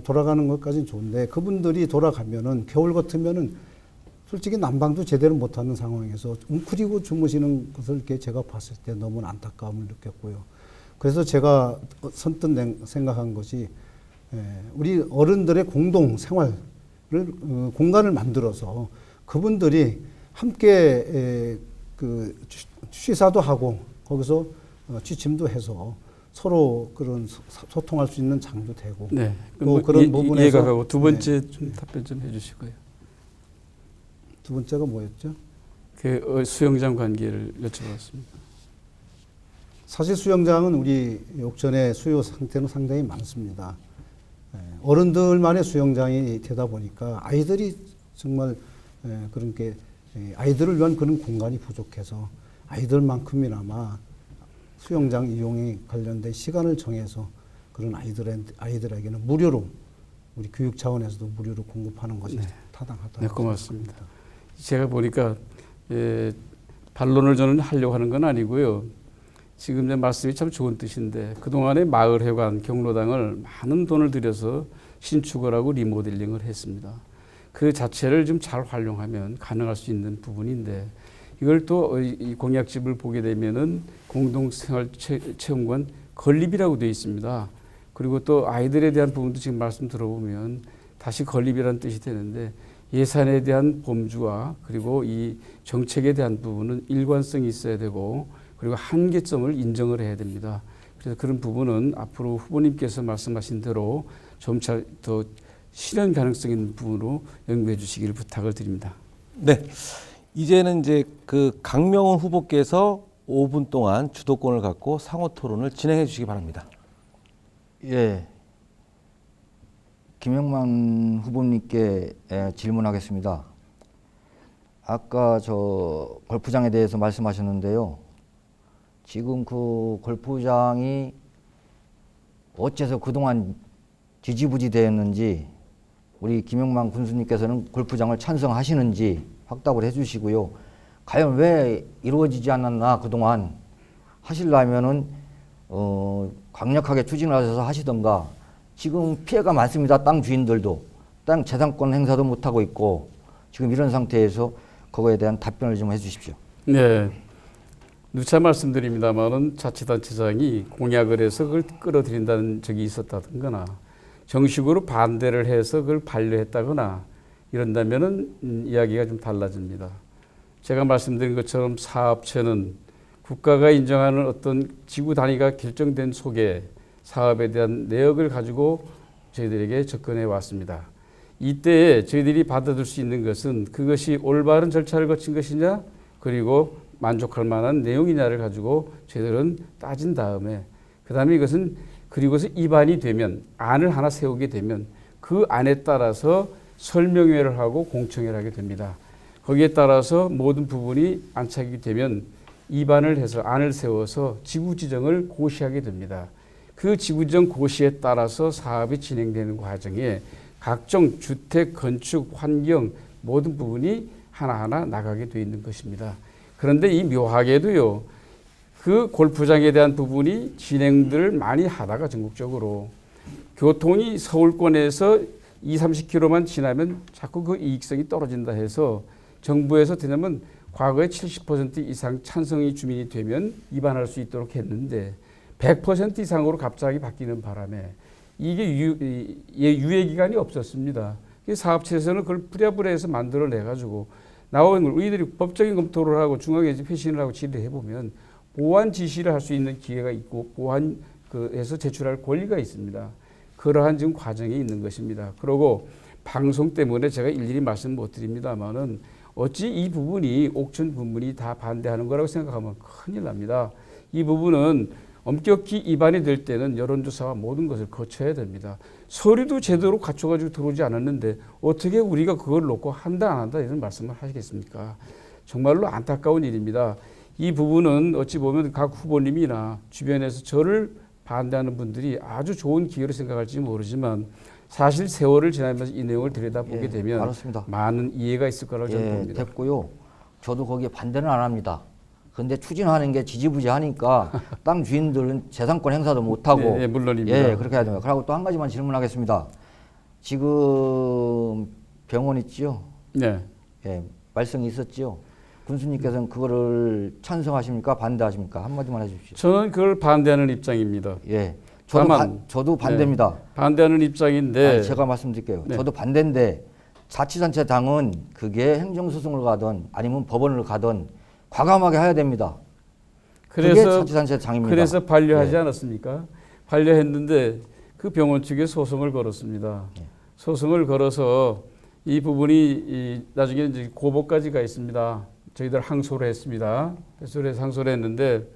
S2: 돌아가는 것까지는 좋은데, 그분들이 돌아가면은 겨울 같으면은 솔직히 난방도 제대로 못하는 상황에서 웅크리고 주무시는 것을 이렇게 제가 봤을 때 너무 안타까움을 느꼈고요. 그래서 제가 선뜻 생각한 것이, 우리 어른들의 공동 생활을 공간을 만들어서 그분들이 함께 그 취사도 하고 거기서 취침도 해서 서로 그런 소통할 수 있는 장도 되고.
S3: 네.
S2: 그런 부분에서
S3: 이해가 가고 두 번째 좀 답변 좀 해주시고요.
S2: 두 번째가 뭐였죠?
S3: 그 수영장 관계를 여쭤봤습니다.
S2: 사실 수영장은 우리 옥천의 수요 상태는 상당히 많습니다. 어른들만의 수영장이 되다 보니까 아이들이 정말 그런 게 아이들을 위한 그런 공간이 부족해서 아이들만큼이나마 수영장 이용에 관련된 시간을 정해서 그런 아이들에게는 무료로, 우리 교육 차원에서도 무료로 공급하는 것이 타당하다고
S3: 네, 고맙습니다. 제가 보니까 반론을 저는 하려고 하는 건 아니고요. 지금 내 말씀이 참 좋은 뜻인데, 그동안에 마을회관, 경로당을 많은 돈을 들여서 신축을 하고 리모델링을 했습니다. 그 자체를 좀 잘 활용하면 가능할 수 있는 부분인데, 이걸 또 이 공약집을 보게 되면은 공동생활체험관 건립이라고 되어 있습니다. 그리고 또 아이들에 대한 부분도 지금 말씀 들어보면 다시 건립이라는 뜻이 되는데, 예산에 대한 범주와 그리고 이 정책에 대한 부분은 일관성이 있어야 되고, 그리고 한계점을 인정을 해야 됩니다. 그래서 그런 부분은 앞으로 후보님께서 말씀하신 대로 좀 더 실현 가능성 있는 부분으로 연구해 주시기를 부탁을 드립니다.
S1: 네. 이제는 이제 그 강명훈 후보께서 5분 동안 주도권을 갖고 상호 토론을 진행해 주시기 바랍니다.
S4: 예. 김영만 후보님께 질문하겠습니다. 아까 저 골프장에 대해서 말씀하셨는데요. 지금 그 골프장이 어째서 그동안 지지부지 되었는지, 우리 김영만 군수님께서는 골프장을 찬성하시는지 확답을 해주시고요. 과연 왜 이루어지지 않았나, 그동안 하시려면은 강력하게 추진을 하셔서 하시던가. 지금 피해가 많습니다. 땅 주인들도 땅 재산권 행사도 못하고 있고, 지금 이런 상태에서 그거에 대한 답변을 좀 해주십시오.
S3: 네. 누차 말씀드립니다만은 자치단체장이 공약을 해서 그걸 끌어들인다는 적이 있었다든가, 정식으로 반대를 해서 그걸 반려했다거나 이런다면은 이야기가 좀 달라집니다. 제가 말씀드린 것처럼 사업체는 국가가 인정하는 어떤 지구 단위가 결정된 속에 사업에 대한 내역을 가지고 저희들에게 접근해 왔습니다. 이때 저희들이 받아들 수 있는 것은 그것이 올바른 절차를 거친 것이냐, 그리고 만족할 만한 내용이냐를 가지고 저희들은 따진 다음에, 그 다음에 이것은 그리고서 입안이 되면, 안을 하나 세우게 되면 그 안에 따라서 설명회를 하고 공청회를 하게 됩니다. 거기에 따라서 모든 부분이 안착이 되면 입안을 해서 안을 세워서 지구지정을 고시하게 됩니다. 그 지구지정 고시에 따라서 사업이 진행되는 과정에 각종 주택, 건축, 환경 모든 부분이 하나하나 나가게 되어 있는 것입니다. 그런데 이 묘하게도요, 그 골프장에 대한 부분이 진행들을 많이 하다가 전국적으로 교통이 서울권에서 20-30km만 지나면 자꾸 그 이익성이 떨어진다 해서 정부에서 되냐면 과거에 70% 이상 찬성이 주민이 되면 입안할 수 있도록 했는데 100% 이상으로 갑자기 바뀌는 바람에 이게 유예기간이 없었습니다. 사업체에서는 그걸 부랴부랴해서 만들어내가지고 나온 걸 우리들이 법적인 검토를 하고 중앙에 회신을 하고 질의를 해보면 보완 지시를 할 수 있는 기회가 있고 보완해서 제출할 권리가 있습니다. 그러한 지금 과정이 있는 것입니다. 그리고 방송 때문에 제가 일일이 말씀 못 드립니다만은 어찌 이 부분이 옥천 부분이 다 반대하는 거라고 생각하면 큰일 납니다. 이 부분은 엄격히 입안이 될 때는 여론조사와 모든 것을 거쳐야 됩니다. 서류도 제대로 갖춰가지고 들어오지 않았는데 어떻게 우리가 그걸 놓고 한다 안 한다 이런 말씀을 하시겠습니까? 정말로 안타까운 일입니다. 이 부분은 어찌 보면 각 후보님이나 주변에서 저를 반대하는 분들이 아주 좋은 기회로 생각할지 모르지만 사실 세월을 지나면서 이 내용을 들여다보게
S4: 예,
S3: 되면
S4: 알았습니다.
S3: 많은 이해가 있을 거라고 저는
S4: 예,
S3: 봅니다.
S4: 됐고요. 저도 거기에 반대는 안 합니다. 그런데 추진하는 게 지지부진하니까 땅 주인들은 재산권 행사도 못하고
S3: 예, 예, 물론입니다.
S4: 예, 그렇게 해야 됩니다. 그리고 또 한 가지만 질문하겠습니다. 지금 병원 있지요?
S3: 네.
S4: 예, 말씀이 있었지요? 군수님께서는 그거를 찬성하십니까? 반대하십니까? 한마디만 해주십시오.
S3: 저는 그걸 반대하는 입장입니다.
S4: 예, 저도,
S3: 다만,
S4: 저도 반대입니다.
S3: 반대하는 입장인데
S4: 아니, 제가 말씀드릴게요.
S3: 네.
S4: 저도 반대인데 자치단체 당은 그게 행정소송을 가든 아니면 법원을 가든 과감하게 해야 됩니다. 그게
S3: 그래서
S4: 자치단체 당입니다.
S3: 그래서 반려하지
S4: 예.
S3: 않았습니까? 반려했는데 그 병원 측에 소송을 걸었습니다. 소송을 걸어서 이 부분이 나중에 이제 고법까지 가 있습니다. 저희들 항소를 했습니다. 항소를 했는데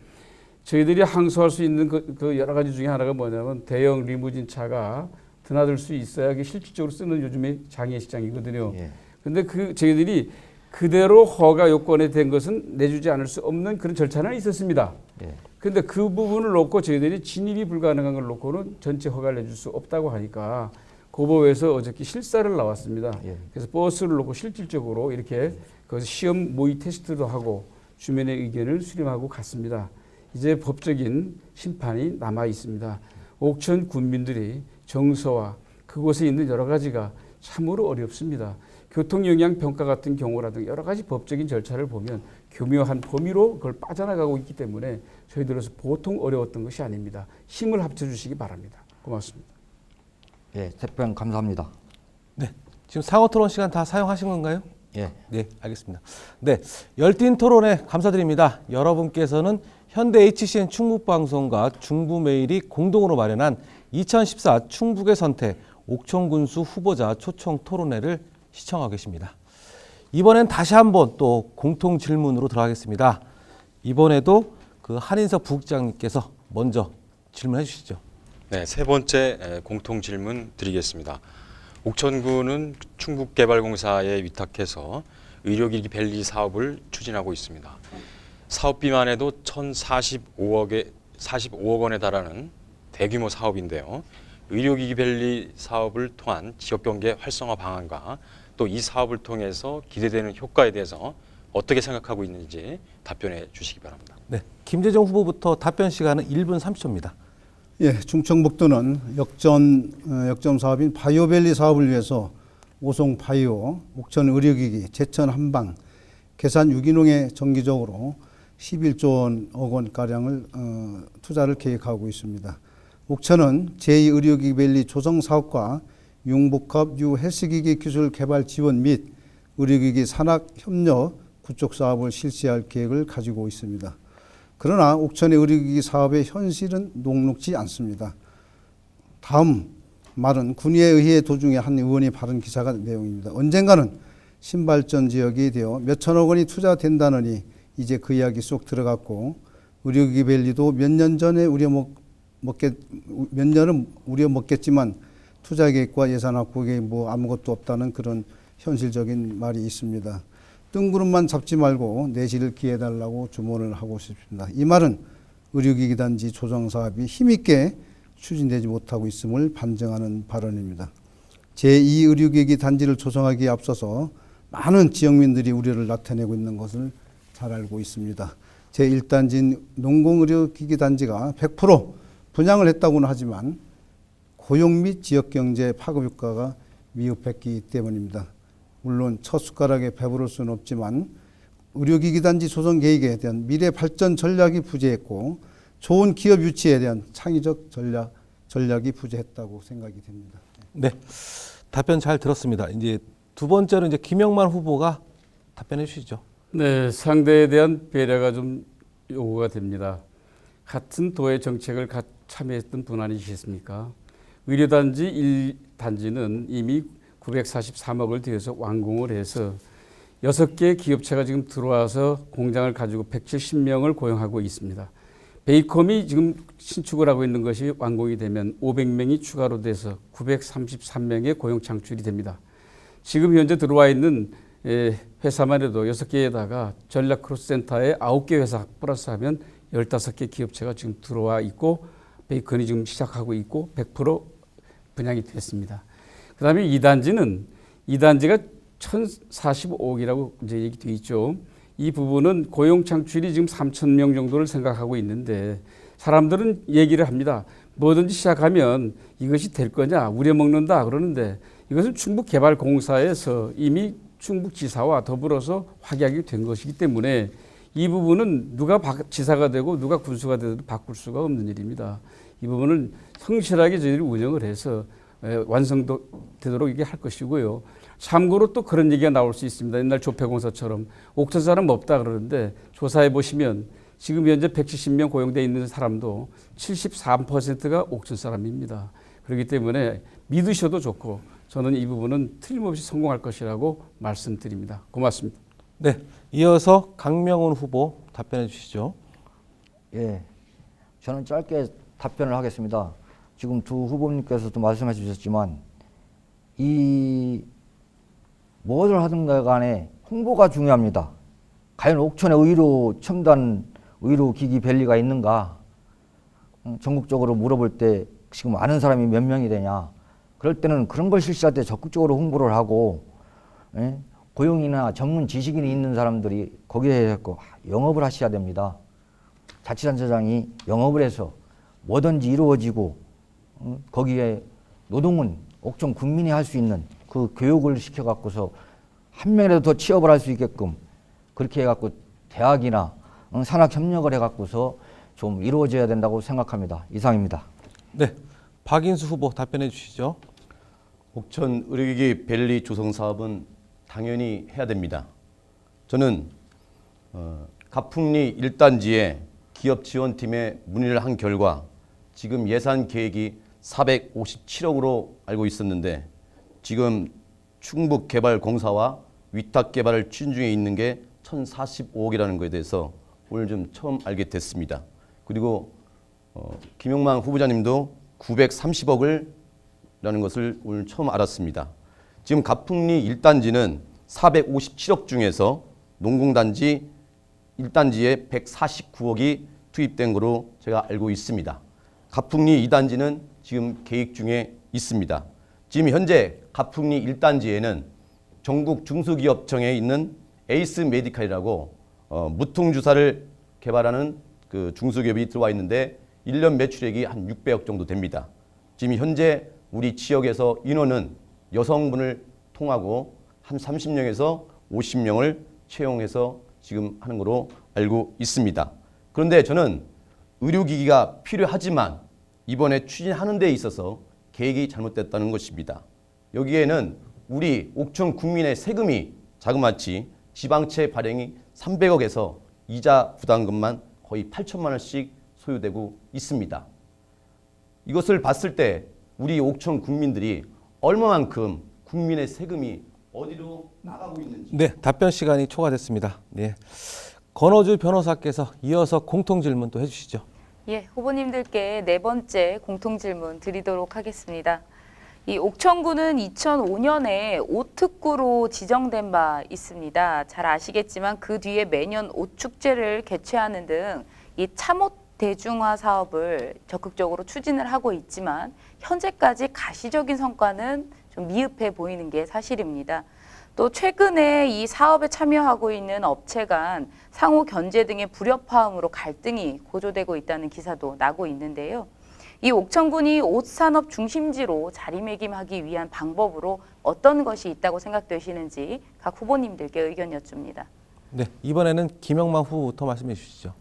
S3: 저희들이 항소할 수 있는 그 여러 가지 중에 하나가 뭐냐면 대형 리무진 차가 드나들 수 있어야 그게 실질적으로 쓰는 요즘의 장애시장이거든요.
S4: 예.
S3: 근데 저희들이 그대로 허가 요건에 된 것은 내주지 않을 수 없는 그런 절차는 있었습니다.
S4: 예.
S3: 근데 그 부분을 놓고 저희들이 진입이 불가능한 걸 놓고는 전체 허가를 내줄 수 없다고 하니까 고법에서 어저께 실사를 나왔습니다.
S4: 예.
S3: 그래서 버스를 놓고 실질적으로 이렇게 거기서 시험 모의 테스트도 하고 주민의 의견을 수렴하고 갔습니다. 이제 법적인 심판이 남아 있습니다. 옥천 군민들이 정서와 그곳에 있는 여러 가지가 참으로 어렵습니다. 교통영향평가 같은 경우라든가 여러 가지 법적인 절차를 보면 교묘한 범위로 그걸 빠져나가고 있기 때문에 저희들로서 보통 어려웠던 것이 아닙니다. 힘을 합쳐주시기 바랍니다. 고맙습니다.
S4: 예, 답변 감사합니다.
S1: 네, 지금 상호 토론 시간 다 사용하신 건가요?
S4: 예.
S1: 네, 알겠습니다. 네, 열띤 토론에 감사드립니다. 여러분께서는 현대 HCN 충북방송과 중부메일이 공동으로 마련한 2014 충북의 선택 옥천군수 후보자 초청 토론회를 시청하고 계십니다. 이번엔 다시 한번 또 공통 질문으로 들어가겠습니다. 이번에도 그 한인석 부국장님께서 먼저 질문해 주시죠.
S6: 네, 세 번째 공통 질문 드리겠습니다. 옥천군은 충북개발공사에 위탁해서 의료기기 밸리 사업을 추진하고 있습니다. 사업비만 해도 1,045억 원에 달하는 대규모 사업인데요. 의료기기 밸리 사업을 통한 지역경제 활성화 방안과 또 이 사업을 통해서 기대되는 효과에 대해서 어떻게 생각하고 있는지 답변해 주시기 바랍니다.
S1: 네, 김재정 후보부터 답변 시간은 1분 30초입니다.
S2: 예, 충청북도는 역점 사업인 바이오밸리 사업을 위해서 오송 바이오, 옥천 의료기기, 제천 한방, 계산 유기농에 정기적으로 11조 원 가량을 투자를 계획하고 있습니다. 옥천은 제2의료기기 밸리 조성 사업과 융복합 유헬스기기 기술 개발 지원 및 의료기기 산학 협력 구축 사업을 실시할 계획을 가지고 있습니다. 그러나 옥천의 의료기기 사업의 현실은 녹록지 않습니다. 다음 말은 군의회 의회 도중에 한 의원이 바른 기사가 내용입니다. 언젠가는 신발전 지역이 되어 몇천억 원이 투자된다느니 이제 그 이야기 쏙 들어갔고 의료기기 밸리도 몇 년은 우려먹겠지만 투자 계획과 예산 확보 계획 뭐 아무것도 없다는 그런 현실적인 말이 있습니다. 뜬구름만 잡지 말고 내실을 기해달라고 주문을 하고 싶습니다. 이 말은 의료기기 단지 조정 사업이 힘있게 추진되지 못하고 있음을 반증하는 발언입니다. 제2의료기기 단지를 조성하기에 앞서서 많은 지역민들이 우려를 나타내고 있는 것을 잘 알고 있습니다. 제1단지인 농공의료기기 단지가 100% 분양을 했다고는 하지만 고용 및 지역경제 파급 효과가 미흡했기 때문입니다. 물론 첫 숟가락에 배부를 수는 없지만 의료기기 단지 조성 계획에 대한 미래 발전 전략이 부재했고 좋은 기업 유치에 대한 창의적 전략이 부재했다고 생각이 됩니다.
S1: 네, 답변 잘 들었습니다. 이제 두 번째로 이제 김영만 후보가 답변해 주시죠.
S3: 네, 상대에 대한 배려가 좀 요구가 됩니다. 같은 도의 정책을 참여했던 분 아니시겠습니까? 의료단지 1단지는 이미 943억을 들여서 완공을 해서 6개 기업체가 지금 들어와서 공장을 가지고 170명을 고용하고 있습니다. 베이컴이 지금 신축을 하고 있는 것이 완공이 되면 500명이 추가로 돼서 933명의 고용 창출이 됩니다. 지금 현재 들어와 있는 회사만 해도 6개에다가 전략 크로스센터에 9개 회사 플러스하면 15개 기업체가 지금 들어와 있고 베이컨이 지금 시작하고 있고 100% 분양이 됐습니다. 그다음에 2단지가 1,045억이라고 이제 얘기돼 있죠. 이 부분은 고용 창출이 지금 3,000명 정도를 생각하고 있는데 사람들은 얘기를 합니다. 뭐든지 시작하면 이것이 될 거냐 우려먹는다 그러는데 이것은 충북개발공사에서 이미 충북지사와 더불어서 확약이 된 것이기 때문에 이 부분은 누가 지사가 되고 누가 군수가 되도 바꿀 수가 없는 일입니다. 이 부분은 성실하게 저희들이 운영을 해서 완성되도록 이게 할 것이고요. 참고로 또 그런 얘기가 나올 수 있습니다. 옛날 조폐공사처럼 옥천 사람 없다 그러는데 조사해 보시면 지금 현재 170명 고용돼 있는 사람도 73%가 옥천 사람입니다. 그렇기 때문에 믿으셔도 좋고 저는 이 부분은 틀림없이 성공할 것이라고 말씀드립니다. 고맙습니다.
S1: 네, 이어서 강명훈 후보 답변해 주시죠.
S4: 예, 저는 짧게 답변을 하겠습니다. 지금 두 후보님께서도 말씀해 주셨지만 이 무엇을 하든 간에 홍보가 중요합니다. 과연 옥천에 의료 첨단 의료 기기 밸리가 있는가? 전국적으로 물어볼 때 지금 아는 사람이 몇 명이 되냐? 그럴 때는 그런 걸 실시할 때 적극적으로 홍보를 하고, 예? 고용이나 전문 지식인이 있는 사람들이 거기에 영업을 하셔야 됩니다. 자치단체장이 영업을 해서 뭐든지 이루어지고 거기에 노동은 옥천 국민이 할 수 있는 그 교육을 시켜갖고서 한 명이라도 더 취업을 할 수 있게끔 그렇게 해갖고 대학이나 산학 협력을 해갖고서 좀 이루어져야 된다고 생각합니다. 이상입니다.
S1: 네, 박인수 후보 답변해 주시죠.
S5: 옥천 의료기기 밸리 조성 사업은 당연히 해야 됩니다. 저는 가풍리 1단지에 기업 지원팀에 문의를 한 결과 지금 예산 계획이 457억으로 알고 있었는데 지금 충북개발공사와 위탁개발을 추진 중에 있는 게 1,045억이라는 것에 대해서 오늘 좀 처음 알게 됐습니다. 그리고 김용만 후보자님도 930억을 라는 것을 오늘 처음 알았습니다. 지금 가풍리 1단지는 457억 중에서 농공단지 1단지에 149억이 투입된 것으로 제가 알고 있습니다. 가풍리 2단지는 지금 계획 중에 있습니다. 지금 현재 가풍리 1단지에는 전국 중소기업청에 있는 에이스 메디칼이라고 무통주사를 개발하는 그 중소기업이 들어와 있는데 1년 매출액이 한 600억 정도 됩니다. 지금 현재 우리 지역에서 인원은 여성분을 통하고 한 30명에서 50명을 채용해서 지금 하는 것으로 알고 있습니다. 그런데 저는 의료기기가 필요하지만 이번에 추진하는 데 있어서 계획이 잘못됐다는 것입니다. 여기에는 우리 옥천 국민의 세금이 자그마치 지방채 발행이 300억에서 이자 부담금만 거의 8천만 원씩 소요되고 있습니다. 이것을 봤을 때 우리 옥천 국민들이 얼마만큼 국민의 세금이 어디로 나가고 있는지.
S1: 네, 답변 시간이 초과됐습니다. 네, 권호주 변호사께서 이어서 공통 질문 또 해주시죠.
S7: 예, 후보님들께 네 번째 공통 질문 드리도록 하겠습니다. 이 옥천구는 2005년에 옷특구로 지정된 바 있습니다. 잘 아시겠지만 그 뒤에 매년 옷축제를 개최하는 등 이 참옷 대중화 사업을 적극적으로 추진을 하고 있지만 현재까지 가시적인 성과는 좀 미흡해 보이는 게 사실입니다. 또 최근에 이 사업에 참여하고 있는 업체 간 상호 견제 등의 불협화음으로 갈등이 고조되고 있다는 기사도 나고 있는데요. 이 옥천군이 옷산업 중심지로 자리매김하기 위한 방법으로 어떤 것이 있다고 생각되시는지 각 후보님들께 의견 여쭙니다.
S1: 네, 이번에는 김영만 후보부터 말씀해 주시죠.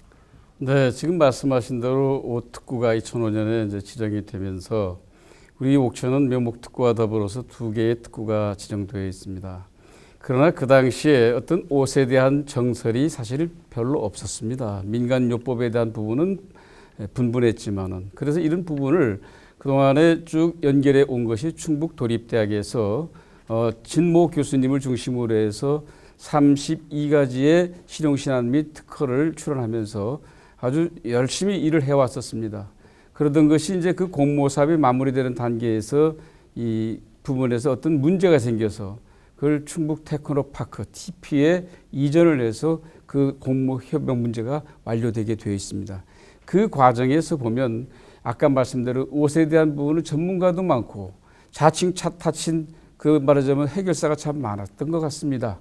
S3: 네, 지금 말씀하신 대로 옷특구가 2005년에 이제 지정이 되면서 우리 옥천은 묘목특구와 더불어서 2개의 특구가 지정되어 있습니다. 그러나 그 당시에 어떤 옷에 대한 정설이 사실 별로 없었습니다. 민간요법에 대한 부분은 분분했지만은 그래서 이런 부분을 그동안에 쭉 연결해 온 것이 충북도립대학에서 진모 교수님을 중심으로 해서 32가지의 실용신안 및 특허를 출원하면서 아주 열심히 일을 해왔었습니다. 그러던 것이 이제 그 공모 사업이 마무리되는 단계에서 이 부분에서 어떤 문제가 생겨서 그걸 충북 테크노파크 TP에 이전을 해서 그 공모 협약 문제가 완료되게 되어 있습니다. 그 과정에서 보면 아까 말씀대로 옷에 대한 부분은 전문가도 많고 자칭 타친 그 말하자면 해결사가 참 많았던 것 같습니다.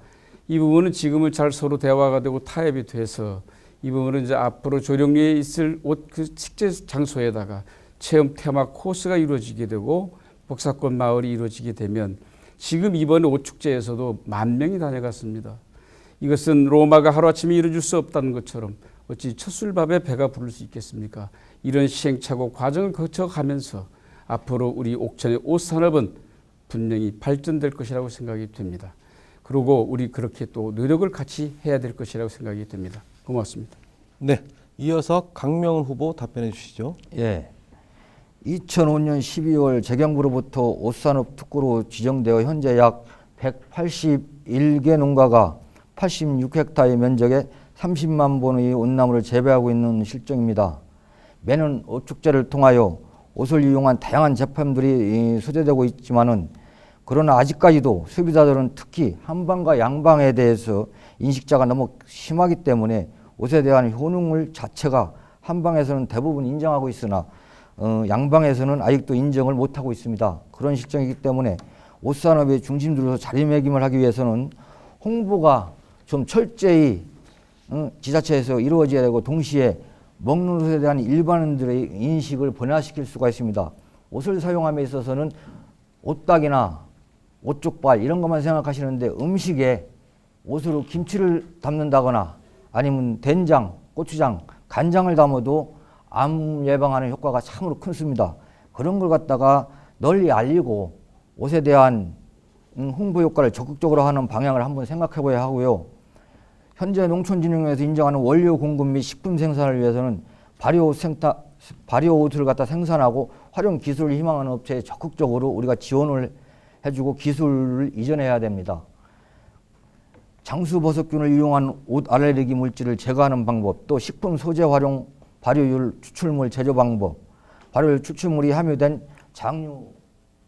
S3: 이 부분은 지금은 잘 서로 대화가 되고 타협이 돼서 이 부분은 이제 앞으로 조령리에 있을 옷 그 축제 장소에다가 체험 테마 코스가 이루어지게 되고 복사권 마을이 이루어지게 되면 지금 이번 옷 축제에서도 10,000명이 다녀갔습니다. 이것은 로마가 하루아침에 이루어질 수 없다는 것처럼 어찌 첫술밥에 배가 부를 수 있겠습니까? 이런 시행착오 과정을 거쳐가면서 앞으로 우리 옥천의 옷 산업은 분명히 발전될 것이라고 생각이 됩니다. 그리고 우리 그렇게 또 노력을 같이 해야 될 것이라고 생각이 됩니다. 고맙습니다.
S1: 네, 이어서 강명훈 후보 답변해 주시죠.
S4: 예. 2005년 12월 재경부로부터 옷산업 특구로 지정되어 현재 약 181개 농가가 86헥타르의 면적에 30만 본의 옷나무를 재배하고 있는 실정입니다. 매년 옷축제를 통하여 옷을 이용한 다양한 제품들이 소재되고 있지만은 그러나 아직까지도 소비자들은 특히 한방과 양방에 대해서 인식자가 너무 심하기 때문에 옷에 대한 효능물 자체가 한방에서는 대부분 인정하고 있으나 양방에서는 아직도 인정을 못하고 있습니다. 그런 실정이기 때문에 옷산업의 중심들로서 자리매김을 하기 위해서는 홍보가 좀 철저히 지자체에서 이루어져야 되고 동시에 먹는 옷에 대한 일반인들의 인식을 변화시킬 수가 있습니다. 옷을 사용함에 있어서는 옷박이나 옷족발 이런 것만 생각하시는데 음식에 옷으로 김치를 담는다거나 아니면 된장, 고추장, 간장을 담아도 암 예방하는 효과가 참으로 크습니다. 그런 걸 갖다가 널리 알리고 옷에 대한 홍보 효과를 적극적으로 하는 방향을 한번 생각해 봐야 하고요. 현재 농촌진흥원에서 인정하는 원료 공급 및 식품 생산을 위해서는 발효 옷을 갖다 생산하고 활용 기술을 희망하는 업체에 적극적으로 우리가 지원을 해주고 기술을 이전해야 됩니다. 장수버섯균을 이용한 옷 알레르기 물질을 제거하는 방법, 또 식품 소재 활용 발효율 추출물 제조 방법, 발효율 추출물이 함유된 장류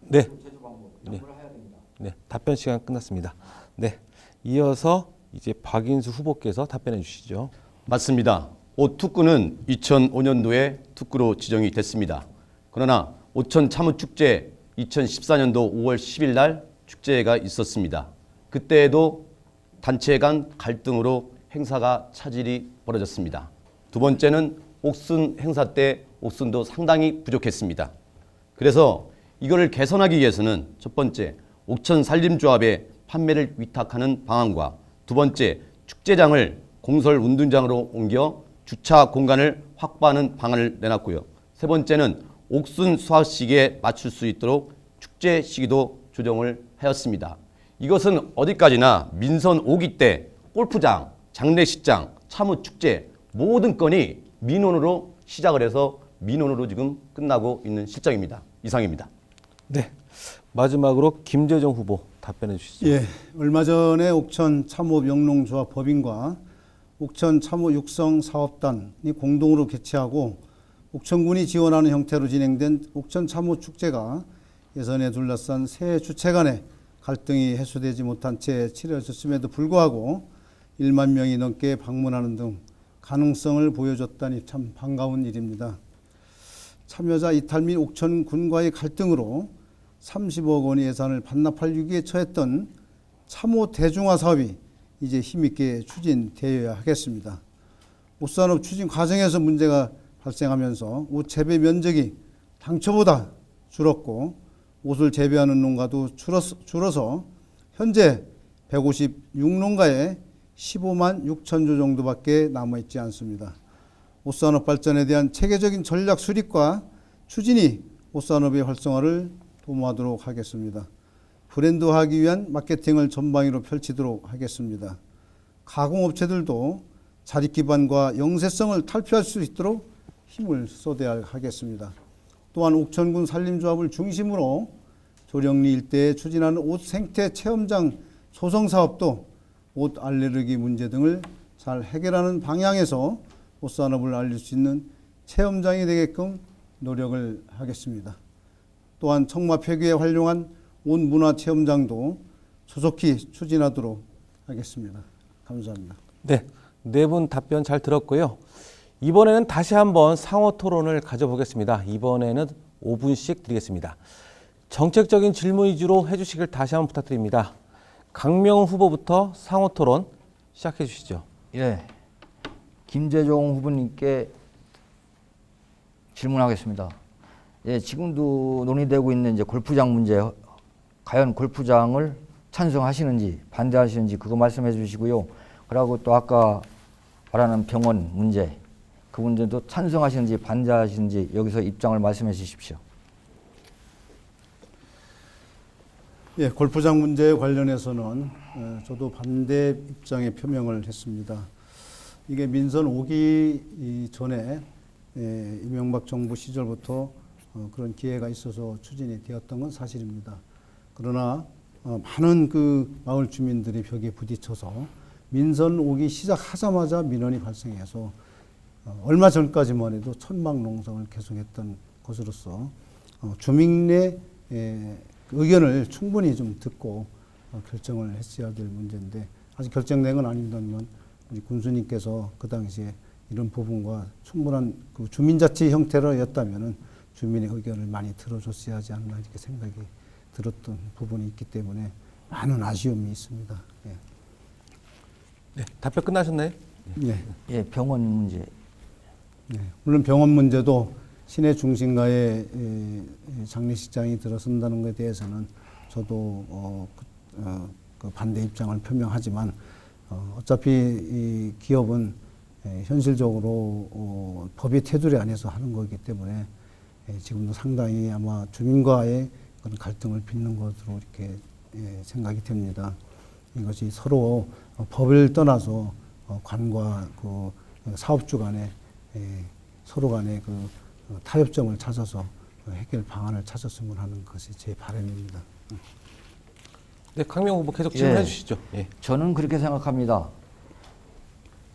S1: 네.
S4: 제조 방법
S1: 네.
S4: 이런 걸 해야 됩니다.
S1: 네, 답변 시간 끝났습니다. 네, 이어서 이제 박인수 후보께서 답변해 주시죠.
S5: 맞습니다. 옷 특구는 2005년도에 특구로 지정이 됐습니다. 그러나 옥천 참우축제 2014년도 5월 10일 날 축제가 있었습니다. 그때에도 단체 간 갈등으로 행사가 차질이 벌어졌습니다. 두 번째는 옥순 행사 때 옥순도 상당히 부족했습니다. 그래서 이거를 개선하기 위해서는 첫 번째 옥천 산림조합에 판매를 위탁하는 방안과 두 번째 축제장을 공설 운동장으로 옮겨 주차 공간을 확보하는 방안을 내놨고요. 세 번째는 옥순 수확 시기에 맞출 수 있도록 축제 시기도 조정을 하였습니다. 이것은 어디까지나 민선 5기 때 골프장, 장례식장, 참우축제 모든 건이 민원으로 시작을 해서 민원으로 지금 끝나고 있는 실정입니다. 이상입니다.
S1: 네, 마지막으로 김재정 후보 답변해 주시죠.
S2: 예, 얼마 전에 옥천 참호업 영농조합 법인과 옥천 참호 육성 사업단이 공동으로 개최하고 옥천군이 지원하는 형태로 진행된 옥천 참호 축제가 예선에 둘러싼 새 주체 간의 갈등이 해소되지 못한 채 치러졌음에도 불구하고 1만 명이 넘게 방문하는 등 가능성을 보여줬다니 참 반가운 일입니다. 참여자 이탈 및 옥천군과의 갈등으로 30억 원의 예산을 반납할 위기에 처했던 참호 대중화 사업이 이제 힘있게 추진되어야 하겠습니다. 옷산업 추진 과정에서 문제가 발생하면서 옷 재배 면적이 당초보다 줄었고 옷을 재배하는 농가도 줄어서 현재 156농가에 15만 6천 조 정도밖에 남아있지 않습니다. 옷산업 발전에 대한 체계적인 전략 수립과 추진이 옷산업의 활성화를 도모하도록 하겠습니다. 브랜드화하기 위한 마케팅을 전방위로 펼치도록 하겠습니다. 가공업체들도 자립 기반과 영세성을 탈피할 수 있도록 힘을 쏟아야 하겠습니다. 또한 옥천군 산림조합을 중심으로 조령리 일대에 추진하는 옷 생태 체험장 소성 사업도 옷 알레르기 문제 등을 잘 해결하는 방향에서 옷산업을 알릴 수 있는 체험장이 되게끔 노력을 하겠습니다. 또한 청마 폐기에 활용한 옷 문화 체험장도 조속히 추진하도록 하겠습니다. 감사합니다.
S1: 네, 네 분 답변 잘 들었고요. 이번에는 다시 한번 상호 토론을 가져보겠습니다. 이번에는 5분씩 드리겠습니다. 정책적인 질문 위주로 해주시길 다시 한번 부탁드립니다. 강명훈 후보부터 상호 토론 시작해 주시죠.
S4: 예, 김재종 후보님께 질문하겠습니다. 예, 지금도 논의되고 있는 이제 골프장 문제, 과연 골프장을 찬성하시는지 반대하시는지 그거 말씀해 주시고요. 그리고 또 아까 말하는 병원 문제, 그 문제도 찬성하시는지 반대하시는지 여기서 입장을 말씀해 주십시오.
S2: 예, 골프장 문제에 관련해서는 저도 반대 입장의 표명을 했습니다. 이게 민선 오기 전에 이명박 정부 시절부터 그런 기회가 있어서 추진이 되었던 건 사실입니다. 그러나 많은 그 마을 주민들이 벽에 부딪혀서 민선 오기 시작하자마자 민원이 발생해서 얼마 전까지만 해도 천막 농성을 계속했던 것으로서 주민의 의견을 충분히 좀 듣고 결정을 했어야 될 문제인데 아직 결정된 건 아닙니다만 우리 군수님께서 그 당시에 이런 부분과 충분한 그 주민자치 형태로였다면은 주민의 의견을 많이 들어줬어야 하지 않나 이렇게 생각이 들었던 부분이 있기 때문에 많은 아쉬움이 있습니다. 예.
S1: 네, 답변 끝나셨나요?
S2: 예.
S4: 예, 병원 문제.
S2: 네. 물론 병원 문제도 시내 중심가에 장례식장이 들어선다는 것에 대해서는 저도 그 반대 입장을 표명하지만 어차피 이 기업은 현실적으로 법의 테두리 안에서 하는 거기 때문에 지금도 상당히 아마 주민과의 그런 갈등을 빚는 것으로 이렇게 생각이 됩니다. 이것이 서로 법을 떠나서 관과 그 사업주 간에 서로 간에 그 타협점을 찾아서 해결 방안을 찾았으면 하는 것이 제 바람입니다.
S1: 네, 강명 후보 계속 질문해
S4: 예.
S1: 주시죠. 예.
S4: 저는 그렇게 생각합니다.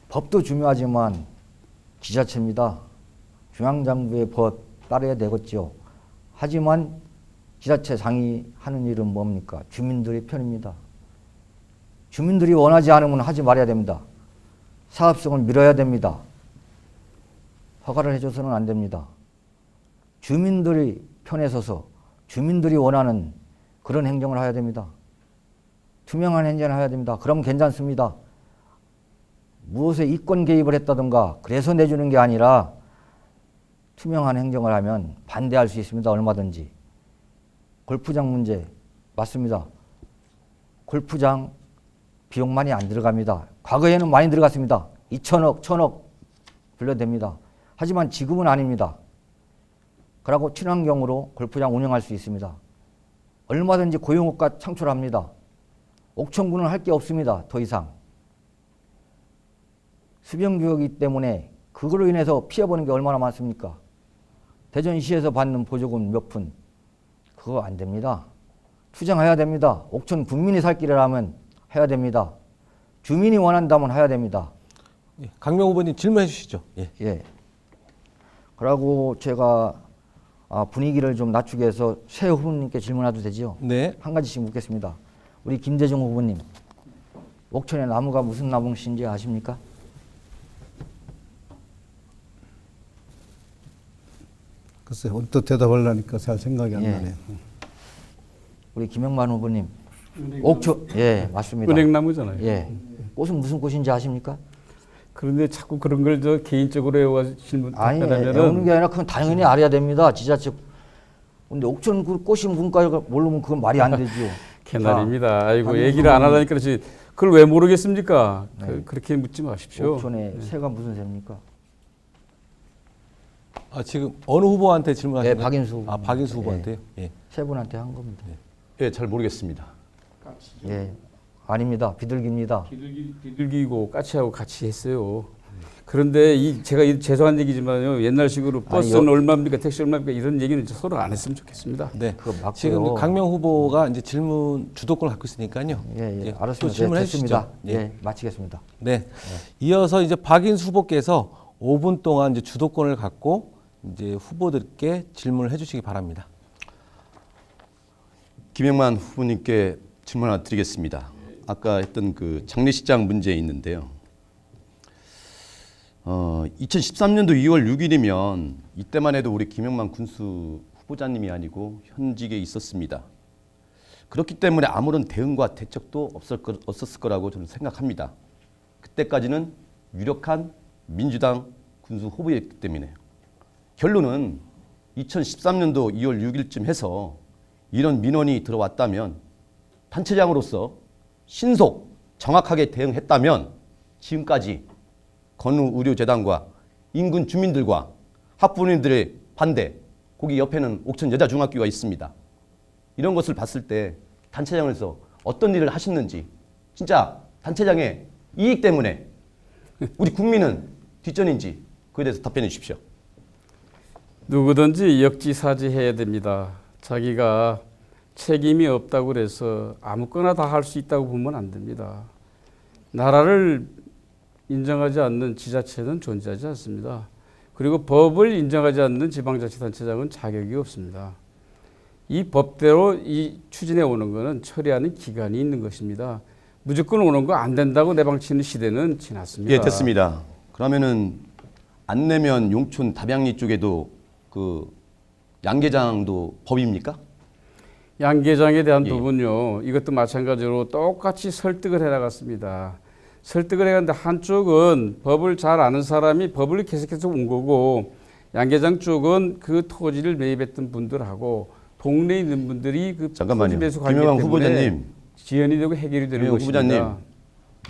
S4: 법도 중요하지만 지자체입니다. 중앙정부의 법 따라야 되겠죠. 하지만 지자체장이 하는 일은 뭡니까? 주민들의 편입니다. 주민들이 원하지 않으면 하지 말아야 됩니다. 사업성을 밀어야 됩니다. 허가를 해줘서는 안 됩니다. 주민들이 편에 서서 주민들이 원하는 그런 행정을 해야 됩니다. 투명한 행정을 해야 됩니다. 그럼 괜찮습니다. 무엇에 이권 개입을 했다든가 그래서 내주는 게 아니라 투명한 행정을 하면 반대할 수 있습니다. 얼마든지. 골프장 문제 맞습니다. 골프장 비용 많이 안 들어갑니다. 과거에는 많이 들어갔습니다. 2천억, 1,000억 불려댑니다. 하지만 지금은 아닙니다. 그리고 친환경으로 골프장 운영할 수 있습니다. 얼마든지 고용효과 창출합니다. 옥천군은 할 게 없습니다. 더 이상. 수병구역이기 때문에 그걸로 인해서 피해보는 게 얼마나 많습니까? 대전시에서 받는 보조금 몇 푼. 그거 안 됩니다. 투쟁해야 됩니다. 옥천 국민이 살 길을 하면 해야 됩니다. 주민이 원한다면 해야 됩니다.
S1: 예. 강명 후보님 질문해 주시죠. 예.
S4: 예. 그리고 제가 분위기를 좀 낮추기 위해서 새 후보님께 질문해도 되지요?
S1: 네.
S4: 한 가지씩 묻겠습니다. 우리 김재종 후보님, 옥천의 나무가 무슨 나무인지 아십니까?
S2: 글쎄 어떤 대답하려니까 잘 생각이 안
S4: 예.
S2: 나네요.
S4: 우리 김영만 후보님, 옥천, 예, 맞습니다.
S3: 은행나무잖아요.
S4: 예. 꽃은 무슨 꽃인지 아십니까?
S3: 그런데 자꾸 그런 걸 저 개인적으로 해와서 질문
S4: 아니, 외우는
S3: 답변하면은
S4: 게 아니라 그건 당연히 알아야 됩니다. 지자체. 근데 옥천 그 꽃이 문과가 모르면 그건 말이 안 되지요.
S3: 개나리입니다. 아이고
S4: 아니,
S3: 얘기를 안 하다니까 그렇지. 그걸 왜 모르겠습니까?
S4: 네.
S3: 그렇게 묻지 마십시오.
S4: 옥천의 새가 무슨 새입니까?
S1: 아, 지금 어느 후보한테 질문하시나요?
S4: 네, 박인수
S1: 아, 박인수
S4: 후보입니다.
S1: 후보한테요? 예.
S4: 세 분한테 한 겁니다.
S5: 예, 잘 모르겠습니다.
S4: 예, 아닙니다. 비둘기입니다.
S3: 비둘기고 까치하고 같이 했어요. 그런데 제가 죄송한 얘기지만요. 옛날식으로 버스는 얼마입니까? 택시 얼마입니까? 이런 얘기는 서로 안 했으면 좋겠습니다.
S1: 네.
S4: 그거 맞고요.
S1: 지금 강명 후보가 이제 질문 주도권을 갖고 있으니까요.
S4: 예,
S1: 또
S4: 알았습니다.
S1: 질문해
S4: 됐습니다.
S1: 주시죠.
S4: 예, 마치겠습니다.
S1: 네. 이어서 이제 박인수 후보께서 5분 동안 이제 주도권을 갖고 이제 후보들께 질문을 해주시기 바랍니다.
S5: 김영만 후보님께 질문 하나 드리겠습니다. 아까 했던 그 장례식장 문제 있는데요. 2013년도 2월 6일이면 이때만 해도 우리 김영만 군수 후보자님이 아니고 현직에 있었습니다. 그렇기 때문에 아무런 대응과 대책도 없었을 거라고 저는 생각합니다. 그때까지는 유력한 민주당 군수 후보였기 때문에요. 결론은 2013년도 2월 6일쯤 해서 이런 민원이 들어왔다면 단체장으로서 신속 정확하게 대응했다면 지금까지 건우의료재단과 인근 주민들과 학부모님들의 반대, 거기 옆에는 옥천 여자중학교가 있습니다. 이런 것을 봤을 때 단체장으로서 어떤 일을 하셨는지, 진짜 단체장의 이익 때문에 우리 국민은 뒷전인지 그에 대해서 답변해 주십시오.
S3: 누구든지 역지사지해야 됩니다. 자기가 책임이 없다고 그래서 아무거나 다 할 수 있다고 보면 안 됩니다. 나라를 인정하지 않는 지자체는 존재하지 않습니다. 그리고 법을 인정하지 않는 지방자치단체장은 자격이 없습니다. 이 법대로 이 추진해 오는 것은 처리하는 기간이 있는 것입니다. 무조건 오는 거 안 된다고 내방치는 시대는 지났습니다.
S5: 예, 됐습니다. 그러면은 안 내면 용촌 담양리 쪽에도 그 양계장도 법입니까?
S3: 양계장에 대한
S5: 예.
S3: 부분요. 이것도 마찬가지로 똑같이 설득을 해나갔습니다. 설득을 해갔는데 한쪽은 법을 잘 아는 사람이 법을 계속해서 온 거고 양계장 쪽은 그 토지를 매입했던 분들하고 동네에 있는 분들이 그
S5: 잠깐만요.
S3: 토지 매수 관계
S5: 김영환
S3: 때문에
S5: 후보자님.
S3: 지연이 되고 해결이 되는
S5: 김영환
S3: 것입니다.
S5: 후보자님.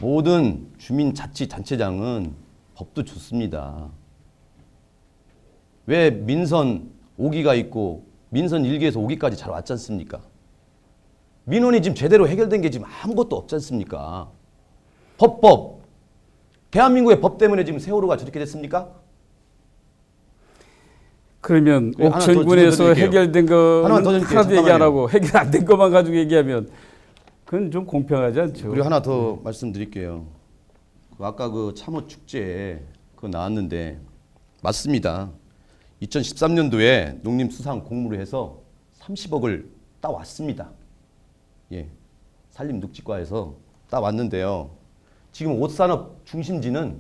S5: 모든 주민자치단체장은 법도 좋습니다. 왜 민선 5기가 있고 민선 1기에서 5기까지 잘 왔지 않습니까? 민원이 지금 제대로 해결된 게 지금 아무것도 없지 않습니까? 법. 대한민국의 법 때문에 지금 세월호가 저렇게 됐습니까?
S3: 그러면
S5: 하나 더
S3: 옥천군에서
S5: 드릴게요.
S3: 해결된 거
S5: 하나만 더 드릴게요.
S3: 하나도 얘기 안
S5: 잠깐만요.
S3: 하고 해결 안 된 것만 가지고 얘기하면 그건 좀 공평하지 않죠.
S5: 그리고 하나 더 말씀드릴게요. 아까 그 참호 축제 그거 나왔는데 맞습니다. 2013년도에 농림수산 공모를 해서 30억을 따왔습니다. 예, 산림녹지과에서 따왔는데요. 지금 옷산업 중심지는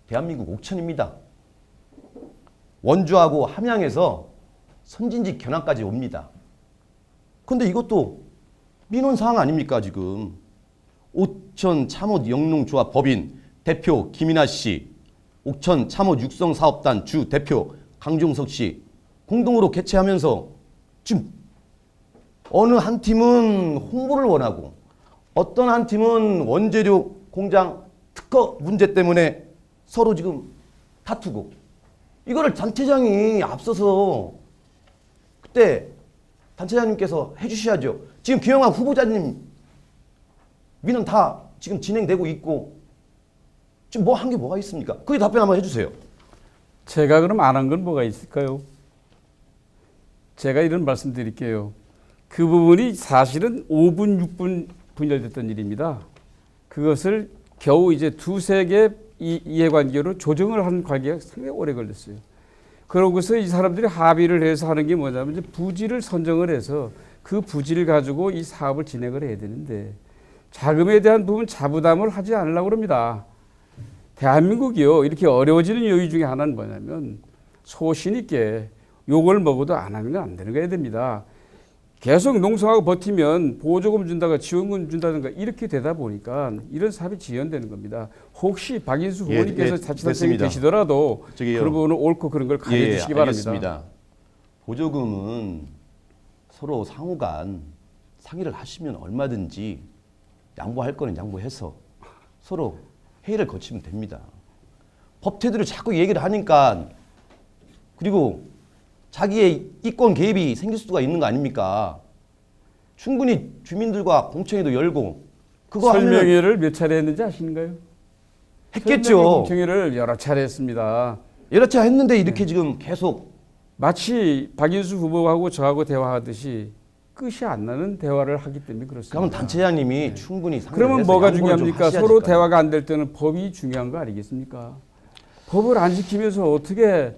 S5: 대한민국 옥천입니다. 원주하고 함양에서 선진지 견학까지 옵니다. 그런데 이것도 민원사항 아닙니까 지금. 옥천 참호 영농조합 법인 대표 김인하 씨, 옥천 참호 육성사업단 주 대표 강종석 씨 공동으로 개최하면서 지금 어느 한 팀은 홍보를 원하고 어떤 한 팀은 원재료 공장 특허 문제 때문에 서로 지금 다투고 이거를 단체장이 앞서서 그때 단체장님께서 해주셔야죠. 지금 김영환 후보자님 민원 다 지금 진행되고 있고 지금 뭐 한 게 뭐가 있습니까? 거기 답변 한번 해주세요.
S3: 제가 그럼 안 한 건 뭐가 있을까요? 제가 이런 말씀 드릴게요. 그 부분이 사실은 5분, 6분 분열됐던 일입니다. 그것을 겨우 이제 두세 개 이해관계로 조정을 한 관계가 상당히 오래 걸렸어요. 그러고서 이 사람들이 합의를 해서 하는 게 뭐냐면 이제 부지를 선정을 해서 그 부지를 가지고 이 사업을 진행을 해야 되는데 자금에 대한 부분 자부담을 하지 않으려고 합니다. 대한민국이요. 이렇게 어려워지는 요인 중에 하나는 뭐냐면 소신 있게 욕을 먹어도 안 하면 안 되는 거야 됩니다. 계속 농성하고 버티면 보조금 준다가 지원금 준다든가 이렇게 되다 보니까 이런 사업이 지연되는 겁니다. 혹시 박인수 후보님께서 자치단체장이 되시더라도
S5: 저기요.
S3: 그런 부분은 옳고 그런 걸 가르쳐 주시기 바랍니다.
S5: 알겠습니다. 보조금은 서로 상호간 상의를 하시면 얼마든지 양보할 거는 양보해서 서로 회의를 거치면 됩니다. 법 테두리를 자꾸 얘기를 하니까 그리고 자기의 이권 개입이 생길 수가 있는 거 아닙니까? 충분히 주민들과 공청회도 열고 그거 하면
S3: 설명회를 몇 차례 했는지 아시는가요?
S5: 했겠죠.
S3: 공청회를 여러 차례 했습니다.
S5: 여러 차례 했는데 이렇게 지금 계속
S3: 마치 박인수 후보하고 저하고 대화하듯이 끝이 안 나는 대화를 하기 때문에 그렇습니다.
S5: 그러면 단체장님이 충분히 상의를
S3: 그러면
S5: 해서
S3: 뭐가
S5: 양보를 좀
S3: 중요합니까?
S5: 하셔야지
S3: 서로
S5: 거
S3: 대화가 안 될 때는 법이 중요한 거 아니겠습니까? 법을 안 지키면서 어떻게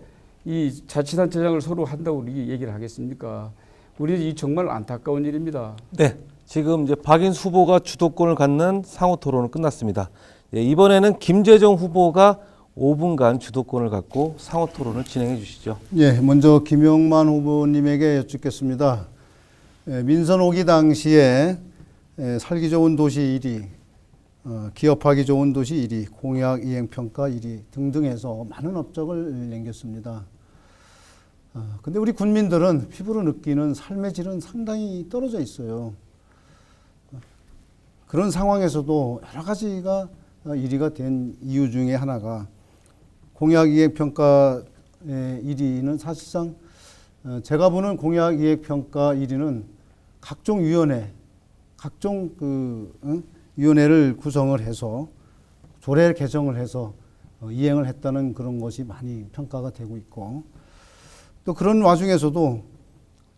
S3: 이 자치단체장을 서로 한다고 우리 얘기를 하겠습니까? 우리 이 정말 안타까운 일입니다.
S1: 네, 지금 이제 박인수 후보가 주도권을 갖는 상호 토론은 끝났습니다. 예, 이번에는 김재정 후보가 5분간 주도권을 갖고 상호 토론을 진행해 주시죠.
S2: 예, 먼저 김용만 후보님에게 여쭙겠습니다. 민선 5기 당시에 살기 좋은 도시 1위, 기업하기 좋은 도시 1위, 공약 이행평가 1위 등등해서 많은 업적을 남겼습니다. 근데 우리 국민들은 피부로 느끼는 삶의 질은 상당히 떨어져 있어요. 그런 상황에서도 여러 가지가 1위가 된 이유 중에 하나가 공약 이행평가 1위는 사실상 제가 보는 공약 이행평가 1위는 각종 위원회, 각종 위원회를 구성을 해서 조례 개정을 해서 이행을 했다는 그런 것이 많이 평가가 되고 있고, 또 그런 와중에서도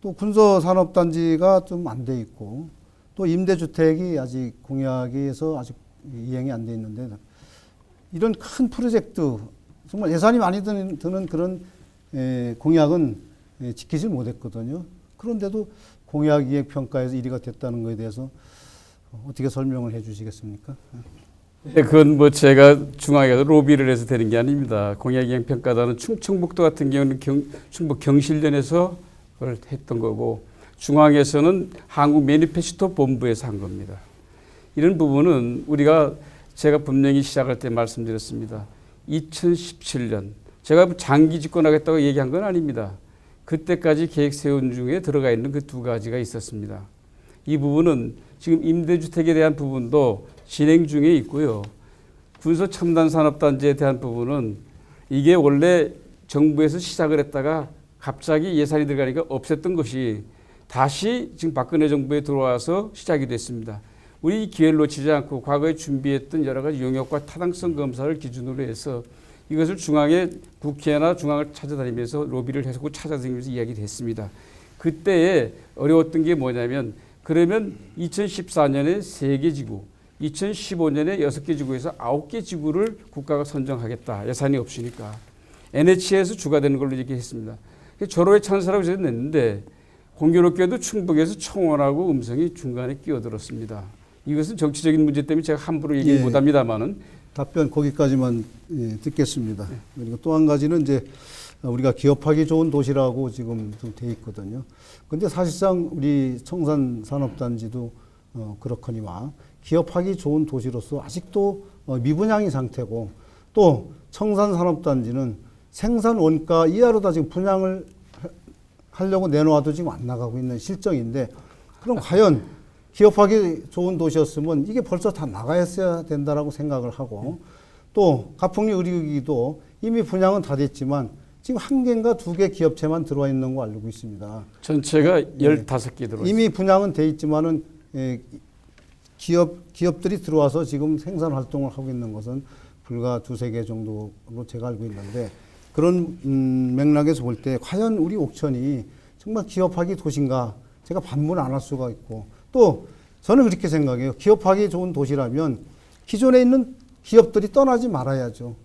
S2: 또 군소산업단지가 좀 안 돼 있고, 또 임대주택이 아직 공약에서 아직 이행이 안 돼 있는데, 이런 큰 프로젝트 정말 예산이 많이 드는 그런 공약은 지키지 못했거든요. 그런데도 공약 이행 평가에서 1위가 됐다는 것에 대해서 어떻게 설명을 해 주시겠습니까?
S3: 네, 그건 뭐 제가 중앙에서 로비를 해서 되는 게 아닙니다. 공약 이행 평가단은 충청북도 같은 경우는 충북 경실련에서 그걸 했던 거고, 중앙에서는 한국 매니페스토 본부에서 한 겁니다. 이런 부분은 우리가 제가 분명히 시작할 때 말씀드렸습니다. 2017년 제가 장기 집권하겠다고 얘기한 건 아닙니다. 그때까지 계획 세운 중에 들어가 있는 그 두 가지가 있었습니다. 이 부분은 지금 임대주택에 대한 부분도 진행 중에 있고요. 군소첨단산업단지에 대한 부분은 이게 원래 정부에서 시작을 했다가 갑자기 예산이 들어가니까 없앴던 것이 다시 지금 박근혜 정부에 들어와서 시작이 됐습니다. 우리 이 기회를 놓치지 않고 과거에 준비했던 여러 가지 용역과 타당성 검사를 기준으로 해서 이것을 중앙에 국회나 중앙을 찾아다니면서 로비를 해서 찾아다니면서 이야기를 했습니다. 그때에 어려웠던 게 뭐냐면, 그러면 2014년에 3개 지구, 2015년에 6개 지구에서 9개 지구를 국가가 선정하겠다. 예산이 없으니까. NH에서 주가 되는 걸로 얘기했습니다. 절호의 찬사라고 제가 냈는데 공교롭게도 충북에서 청원하고 음성이 중간에 끼어들었습니다. 이것은 정치적인 문제 때문에 제가 함부로 얘기 못합니다만은
S2: 답변 거기까지만 듣겠습니다. 그리고 또 한 가지는 이제 우리가 기업하기 좋은 도시라고 지금 좀 돼 있거든요. 근데 사실상 우리 청산 산업단지도 그렇거니와 기업하기 좋은 도시로서 아직도 미분양인 상태고, 또 청산 산업단지는 생산 원가 이하로 다 지금 분양을 하려고 내놓아도 지금 안 나가고 있는 실정인데, 그럼 과연 기업하기 좋은 도시였으면 이게 벌써 다 나가야 된다라고 생각을 하고, 또 가풍리 의료기기도 이미 분양은 다 됐지만 지금 1개인가 2개 기업체만 들어와 있는 거 알고 있습니다.
S3: 전체가 15개 들어있습니다.
S2: 이미 분양은 돼 있지만은 기업들이 들어와서 지금 생산 활동을 하고 있는 것은 불과 2-3개 정도로 제가 알고 있는데, 그런 맥락에서 볼 때 과연 우리 옥천이 정말 기업하기 도시인가, 제가 반문 안 할 수가 있고, 또 저는 그렇게 생각해요. 기업하기 좋은 도시라면 기존에 있는 기업들이 떠나지 말아야죠.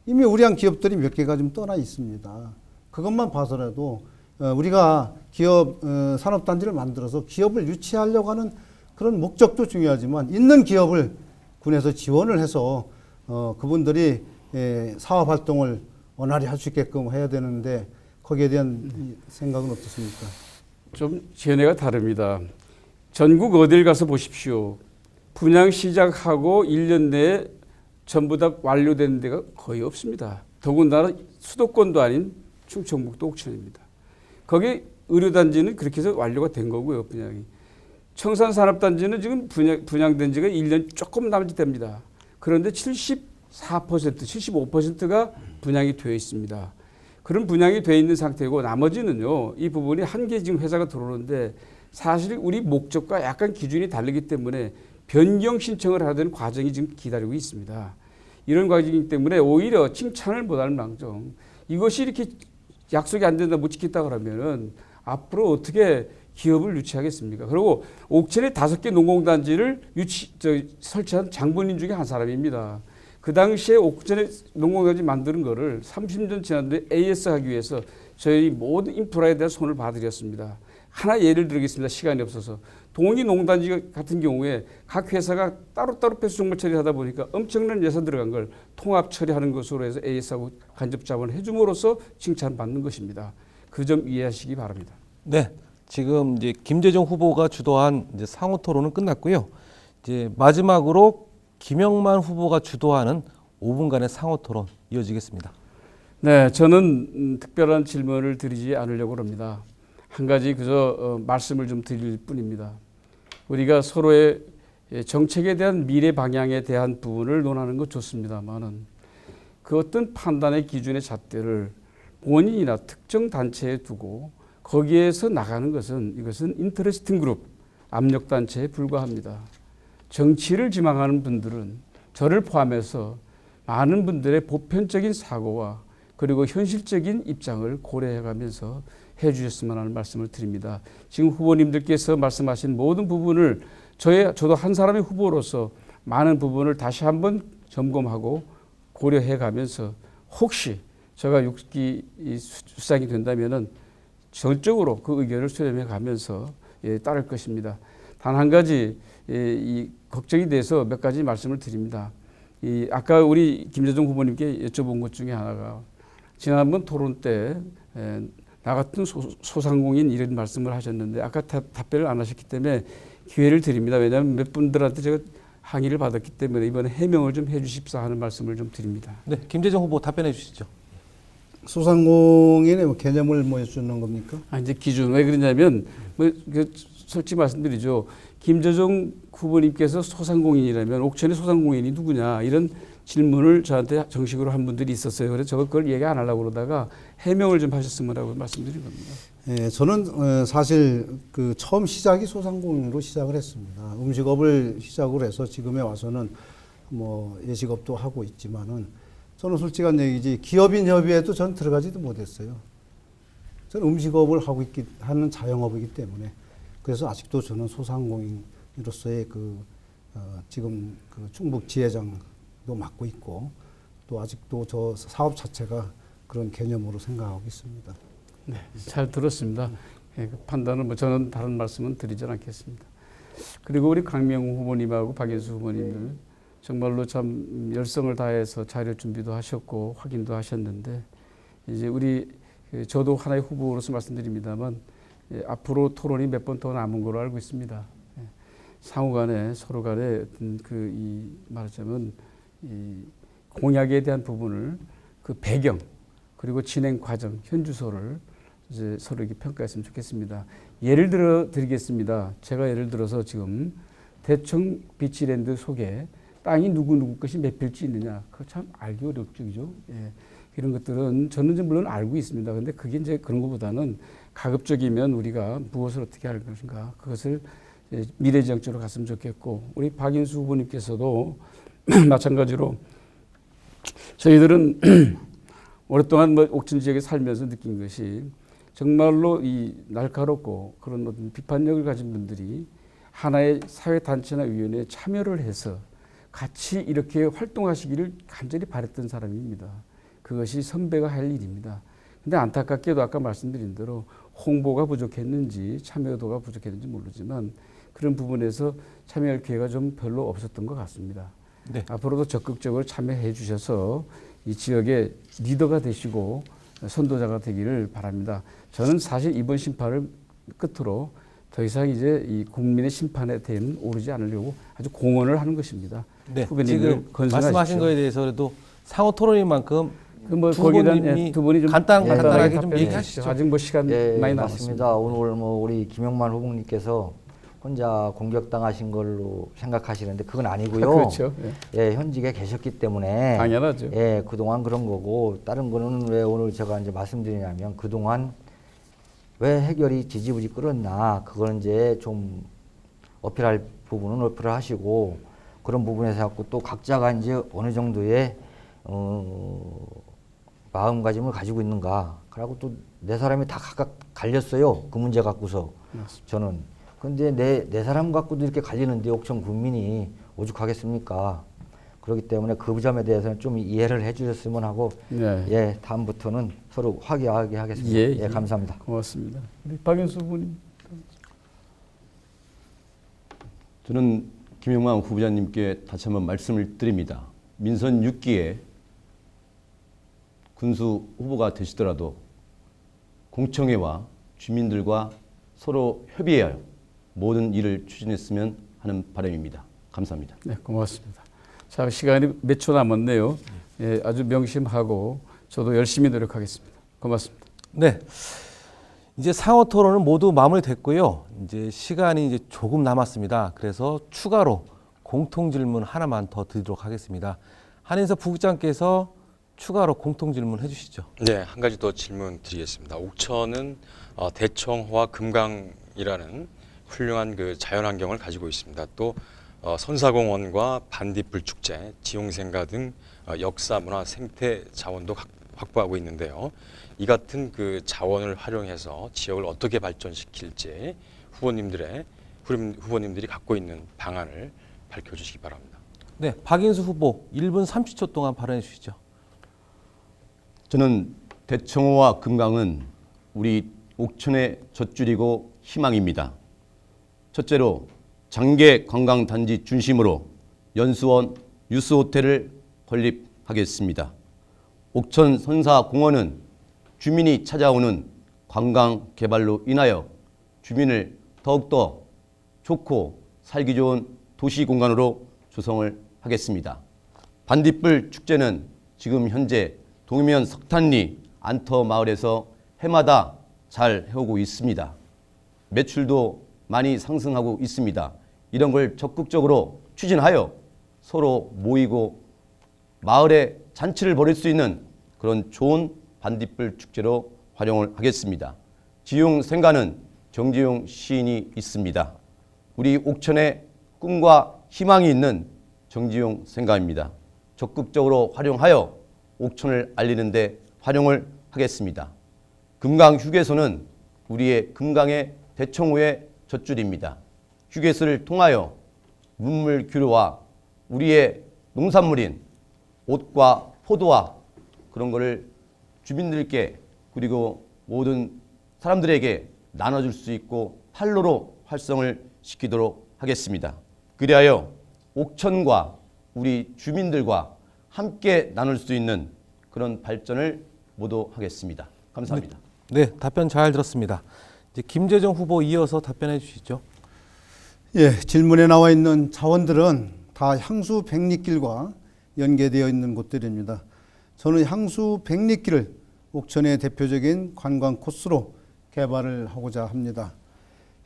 S2: 이미 우리한 기업들이 몇 개가 좀 떠나 있습니다. 그것만 봐서라도 우리가 기업 산업단지를 만들어서 기업을 유치하려고 하는 그런 목적도 중요하지만, 있는 기업을 군에서 지원을 해서 그분들이 사업 활동을 원활히 할 수 있게끔 해야 되는데, 거기에 대한 생각은 어떻습니까?
S3: 좀 견해가 다릅니다. 전국 어딜 가서 보십시오. 분양 시작하고 1년 내에 전부 다 완료되는 데가 거의 없습니다. 더군다나 수도권도 아닌 충청북도 옥천입니다. 거기 의료단지는 그렇게 해서 완료가 된 거고요, 분양이. 청산산업단지는 지금 분양된 지가 1년 조금 남짓 됩니다. 그런데 74%, 75%가 분양이 되어 있습니다. 그런 분양이 되어 있는 상태고, 나머지는요, 이 부분이 한 개 지금 회사가 들어오는데 사실 우리 목적과 약간 기준이 다르기 때문에 변경 신청을 해야 되는 과정이 지금 기다리고 있습니다. 이런 과정이기 때문에 오히려 칭찬을 못할 망정, 이것이 이렇게 약속이 안 된다, 못 지켰다 그러면은 앞으로 어떻게 기업을 유치하겠습니까? 그리고 옥천에 5개 농공단지를 설치한 장본인 중에 한 사람입니다. 그 당시에 옥천에 농공단지 만드는 거를 30년 지났는데 AS 하기 위해서 저희 모든 인프라에 대한 손을 봐드렸습니다. 하나 예를 들겠습니다. 시간이 없어서. 동의농단지 같은 경우에 각 회사가 따로따로 폐수 종말 처리하다 보니까 엄청난 예산 들어간 걸 통합 처리하는 것으로 해서 AS하고 간접 자본을 해줌으로써 칭찬받는 것입니다. 그 점 이해하시기 바랍니다.
S1: 네, 지금 이제 김재정 후보가 주도한 이제 상호 토론은 끝났고요. 이제 마지막으로 김영만 후보가 주도하는 5분간의 상호 토론 이어지겠습니다.
S3: 네, 저는 특별한 질문을 드리지 않으려고 합니다. 한 가지 그저 말씀을 좀 드릴 뿐입니다. 우리가 서로의 정책에 대한 미래 방향에 대한 부분을 논하는 것 좋습니다만은 그 어떤 판단의 기준의 잣대를 본인이나 특정 단체에 두고 거기에서 나가는 것은 이것은 인터레스팅 그룹, 압력 단체에 불과합니다. 정치를 지망하는 분들은 저를 포함해서 많은 분들의 보편적인 사고와 그리고 현실적인 입장을 고려해가면서 해주셨으면 하는 말씀을 드립니다. 지금 후보님들께서 말씀하신 모든 부분을 저도 한 사람의 후보로서 많은 부분을 다시 한번 점검하고 고려해가면서 혹시 제가 6기 수상이 된다면은 전적으로 그 의견을 수렴해가면서 따를 것입니다. 단 한 가지 이 걱정이 돼서 몇 가지 말씀을 드립니다. 아까 우리 김재정 후보님께 여쭤본 것 중에 하나가 지난번 토론 때 나 같은 소상공인 이런 말씀을 하셨는데 아까 답변을 안 하셨기 때문에 기회를 드립니다. 왜냐하면 몇 분들한테 제가 항의를 받았기 때문에 이번에 해명을 좀 해주십사 하는 말씀을 좀 드립니다.
S1: 네, 김재정 후보 답변해 주시죠.
S2: 소상공인의 뭐 개념을 뭐 주는 겁니까?
S3: 이제 기준 왜 그러냐면 솔직히 말씀드리죠. 김재정 후보님께서 소상공인이라면 옥천의 소상공인이 누구냐 이런 질문을 저한테 정식으로 한 분들이 있었어요. 그래서 제가 그걸 얘기 안 하려고 그러다가 해명을 좀 하셨으면 하고 말씀드린 겁니다.
S2: 예, 저는 사실 그 처음 시작이 소상공인으로 시작을 했습니다. 음식업을 시작으로 해서 지금에 와서는 뭐 예식업도 하고 있지만은 저는 솔직한 얘기지 기업인 협의회도 전 들어가지도 못했어요. 저는 음식업을 하는 자영업이기 때문에 그래서 아직도 저는 소상공인으로서의 지금 그 충북 지회장도 맡고 있고 또 아직도 저 사업 자체가 그런 개념으로 생각하고 있습니다.
S3: 네, 잘 들었습니다. 그 판단은 뭐 저는 다른 말씀은 드리지 않겠습니다. 그리고 우리 강명호 후보님하고 박인수 후보님들 정말로 참 열성을 다해서 자료 준비도 하셨고 확인도 하셨는데 이제 저도 하나의 후보로서 말씀드립니다만 앞으로 토론이 몇 번 더 남은 걸로 알고 있습니다. 상호간에 서로 간에 말하자면 이 공약에 대한 부분을 그 배경 그리고 진행 과정 현주소를 이제 서로 이렇게 평가했으면 좋겠습니다. 예를 들어 드리겠습니다. 제가 예를 들어서 지금 대청 비치랜드 속에 땅이 누구 것이 몇 필지 있느냐 그거 참 알기 어렵죠, 그죠? 예. 이런 것들은 저는 물론 알고 있습니다. 그런데 그게 이제 그런 것보다는 가급적이면 우리가 무엇을 어떻게 할 것인가 그것을 미래지향적으로 갔으면 좋겠고 우리 박인수 후보님께서도 마찬가지로 저희들은 오랫동안 옥천 지역에 살면서 느낀 것이 정말로 이 날카롭고 그런 어떤 비판력을 가진 분들이 하나의 사회단체나 위원회에 참여를 해서 같이 이렇게 활동하시기를 간절히 바랬던 사람입니다. 그것이 선배가 할 일입니다. 근데 안타깝게도 아까 말씀드린 대로 홍보가 부족했는지 참여도가 부족했는지 모르지만 그런 부분에서 참여할 기회가 좀 별로 없었던 것 같습니다.
S1: 네.
S3: 앞으로도 적극적으로 참여해 주셔서 이 지역의 리더가 되시고 선도자가 되기를 바랍니다. 저는 사실 이번 심판을 끝으로 더 이상 이제 이 국민의 심판에 대해는 오르지 않으려고 아주 공언을 하는 것입니다.
S1: 네,
S3: 후배님들
S1: 지금
S3: 건승하십시오.
S1: 말씀하신 거에 대해서라도 상호 토론인 만큼
S3: 두 분이 좀
S1: 간단하게 좀
S3: 답변해
S1: 얘기하시죠.
S3: 주시죠. 아직 뭐 시간 많이 남았습니다.
S4: 맞습니다. 오늘 우리 김영만 후보님께서 혼자 공격당하신 걸로 생각하시는데 그건 아니고요.
S3: 그렇죠.
S4: 예, 현직에 계셨기 때문에
S3: 당연하죠.
S4: 예, 그동안 그런 거고 다른 거는 왜 오늘 제가 이제 말씀드리냐면 그동안 왜 해결이 지지부지 끌었나 그걸 이제 좀 어필할 부분은 어필을 하시고 그런 부분에서 갖고 또 각자가 이제 어느 정도의 마음가짐을 가지고 있는가. 그러고 또 네 사람이 다 각각 갈렸어요. 그 문제 갖고서
S3: 맞습니다.
S4: 저는. 근데 네 사람 갖고도 이렇게 갈리는데 옥천 국민이 오죽하겠습니까? 그렇기 때문에 그 점에 대해서는 좀 이해를 해주셨으면 하고
S3: 네.
S4: 예, 다음부터는 서로 화기하게 하겠습니다.
S3: 예,
S4: 예, 감사합니다.
S3: 고맙습니다. 우리 박인수 후보님.
S5: 저는 김영만 후보자님께 다시 한번 말씀을 드립니다. 민선 6기에 군수 후보가 되시더라도 공청회와 주민들과 서로 협의하여 모든 일을 추진했으면 하는 바람입니다. 감사합니다.
S3: 네, 고맙습니다. 자, 시간이 몇 초 남았네요. 예, 아주 명심하고 저도 열심히 노력하겠습니다. 고맙습니다.
S1: 네. 이제 상호 토론은 모두 마무리됐고요. 이제 시간이 이제 조금 남았습니다. 그래서 추가로 공통 질문 하나만 더 드리도록 하겠습니다. 한인석 부국장께서 추가로 공통 질문 해주시죠.
S6: 네, 한 가지 더 질문 드리겠습니다. 옥천은 대청호와 금강이라는 훌륭한 그 자연환경을 가지고 있습니다. 또 선사공원과 반딧불 축제, 지용생가 등 역사, 문화, 생태 자원도 확보하고 있는데요. 이 같은 그 자원을 활용해서 지역을 어떻게 발전시킬지 후보님들이 갖고 있는 방안을 밝혀주시기 바랍니다.
S1: 네, 박인수 후보 1분 30초 동안 발언해 주시죠.
S5: 저는 대청호와 금강은 우리 옥천의 젖줄이고 희망입니다. 첫째로 장계 관광단지 중심으로 연수원, 유스호텔을 건립하겠습니다. 옥천 선사공원은 주민이 찾아오는 관광 개발로 인하여 주민을 더욱더 좋고 살기 좋은 도시 공간으로 조성을 하겠습니다. 반딧불 축제는 지금 현재 동면 석탄리 안터 마을에서 해마다 잘 해오고 있습니다. 매출도 많이 상승하고 있습니다. 이런 걸 적극적으로 추진하여 서로 모이고 마을에 잔치를 벌일 수 있는 그런 좋은 반딧불 축제로 활용을 하겠습니다. 지용 생가는 정지용 시인이 있습니다. 우리 옥천에 꿈과 희망이 있는 정지용 생가입니다. 적극적으로 활용하여 옥천을 알리는 데 활용을 하겠습니다. 금강 휴게소는 우리의 금강의 대청호의 젖줄입니다. 휴게소를 통하여 문물 규류와 우리의 농산물인 옷과 포도와 그런 거를 주민들께 그리고 모든 사람들에게 나눠줄 수 있고 판로로 활성을 시키도록 하겠습니다. 그리하여 옥천과 우리 주민들과 함께 나눌 수 있는 그런 발전을 모도하겠습니다. 감사합니다.
S1: 네, 답변 잘 들었습니다. 이제 김재정 후보 이어서 답변해 주시죠.
S2: 예, 질문에 나와 있는 자원들은 다 향수 백리길과 연계되어 있는 곳들입니다. 저는 향수 백리길을 옥천의 대표적인 관광 코스로 개발을 하고자 합니다.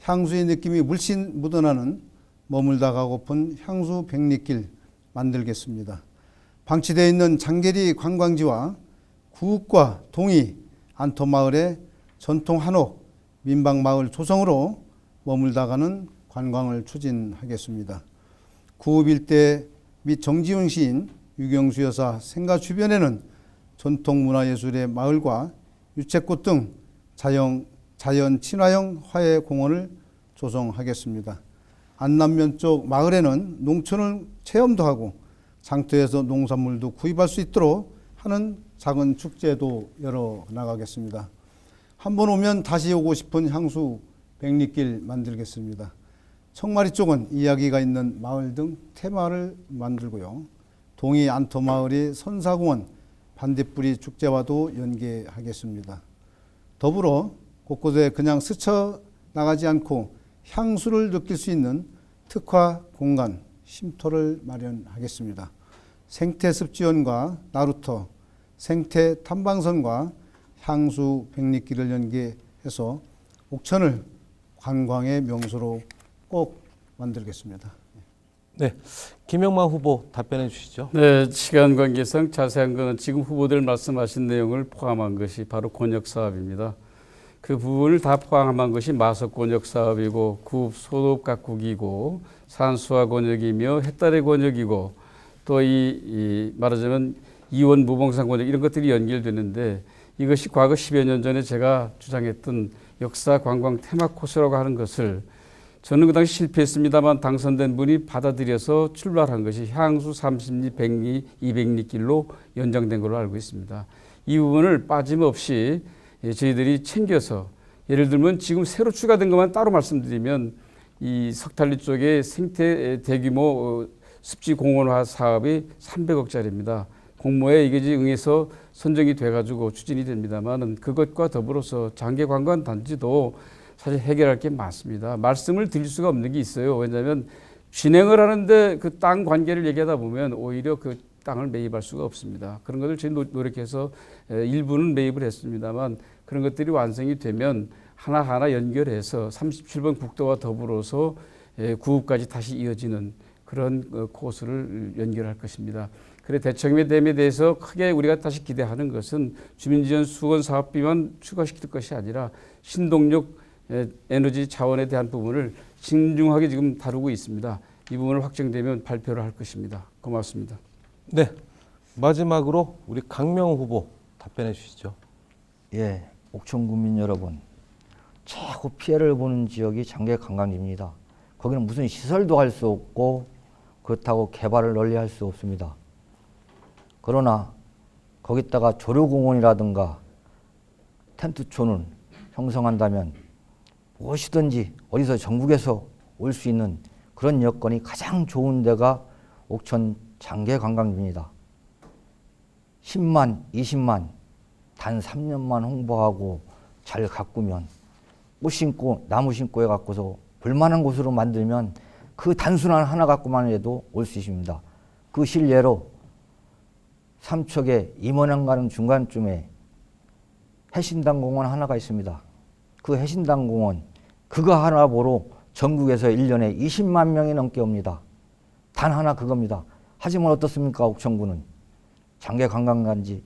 S2: 향수의 느낌이 물씬 묻어나는 머물다 가고픈 향수 백리길 만들겠습니다. 방치되어 있는 장계리 관광지와 구읍과 동이 안터마을의 전통 한옥 민박마을 조성으로 머물다가는 관광을 추진하겠습니다. 구읍 일대 및 정지훈 시인 유경수 여사 생가 주변에는 전통문화예술의 마을과 유채꽃 등 자연 친화형 화훼공원을 조성하겠습니다. 안남면 쪽 마을에는 농촌을 체험도 하고 장터에서 농산물도 구입할 수 있도록 하는 작은 축제도 열어 나가겠습니다. 한번 오면 다시 오고 싶은 향수 백리길 만들겠습니다. 청마리 쪽은 이야기가 있는 마을 등 테마를 만들고요. 동이 안터마을의 선사공원 반딧불이 축제와도 연계하겠습니다. 더불어 곳곳에 그냥 스쳐 나가지 않고 향수를 느낄 수 있는 특화 공간, 쉼터를 마련하겠습니다. 생태습지원과 나루터, 생태 탐방선과 향수 백리길을 연계해서 옥천을 관광의 명소로 꼭 만들겠습니다.
S1: 네, 김영만 후보 답변해 주시죠.
S3: 네, 시간 관계상 자세한 것은 지금 후보들 말씀하신 내용을 포함한 것이 바로 권역 사업입니다. 그 부분을 다 포함한 것이 마석 권역 사업이고 구읍 소독 각국이고 산수화 권역이며 햇달의 권역이고 또 이 말하자면 이원 무봉산 권역 이런 것들이 연결되는데 이것이 과거 10여 년 전에 제가 주장했던 역사 관광 테마 코스라고 하는 것을 저는 그 당시 실패했습니다만 당선된 분이 받아들여서 출발한 것이 향수 30리, 100리, 200리 길로 연장된 걸로 알고 있습니다. 이 부분을 빠짐없이 저희들이 챙겨서 예를 들면 지금 새로 추가된 것만 따로 말씀드리면 이 석탄리 쪽에 생태 대규모 습지 공원화 사업이 300억짜리입니다. 공모에 이게 응해서 선정이 돼가지고 추진이 됩니다만은 그것과 더불어서 장기 관광 단지도 사실 해결할 게 많습니다. 말씀을 드릴 수가 없는 게 있어요. 왜냐하면 진행을 하는데 그 땅 관계를 얘기하다 보면 오히려 그 땅을 매입할 수가 없습니다. 그런 것을 저희 노력해서 일부는 매입을 했습니다만 그런 것들이 완성이 되면 하나하나 연결해서 37번 국도와 더불어서 구읍까지 다시 이어지는 그런 코스를 연결할 것입니다. 그래 대청임의 댐에 대해서 크게 우리가 다시 기대하는 것은 주민지원 수건 사업비만 추가시킬 것이 아니라 신동력 에너지 자원에 대한 부분을 신중하게 지금 다루고 있습니다. 이 부분을 확정되면 발표를 할 것입니다. 고맙습니다.
S1: 네, 마지막으로 우리 강명호 후보 답변해 주시죠.
S4: 예, 옥천 국민 여러분, 최고 피해를 보는 지역이 장계 관광지입니다. 거기는 무슨 시설도 할 수 없고 그렇다고 개발을 널리 할 수 없습니다. 그러나 거기다가 조류공원이라든가 텐트촌을 형성한다면 무엇이든지 어디서 전국에서 올 수 있는 그런 여건이 가장 좋은 데가 옥천 장계 관광지입니다. 10만, 20만 단 3년만 홍보하고 잘 가꾸면 꽃 심고 나무 심고 해갖고서 볼만한 곳으로 만들면 그 단순한 하나 갖고만 해도 올 수 있습니다. 그 실례로 삼척에 임원항 가는 중간쯤에 해신당 공원 하나가 있습니다. 그 해신당 공원 그거 하나 보러 전국에서 1년에 20만 명이 넘게 옵니다. 단 하나 그겁니다. 하지만 어떻습니까? 옥천구는 장계 관광단지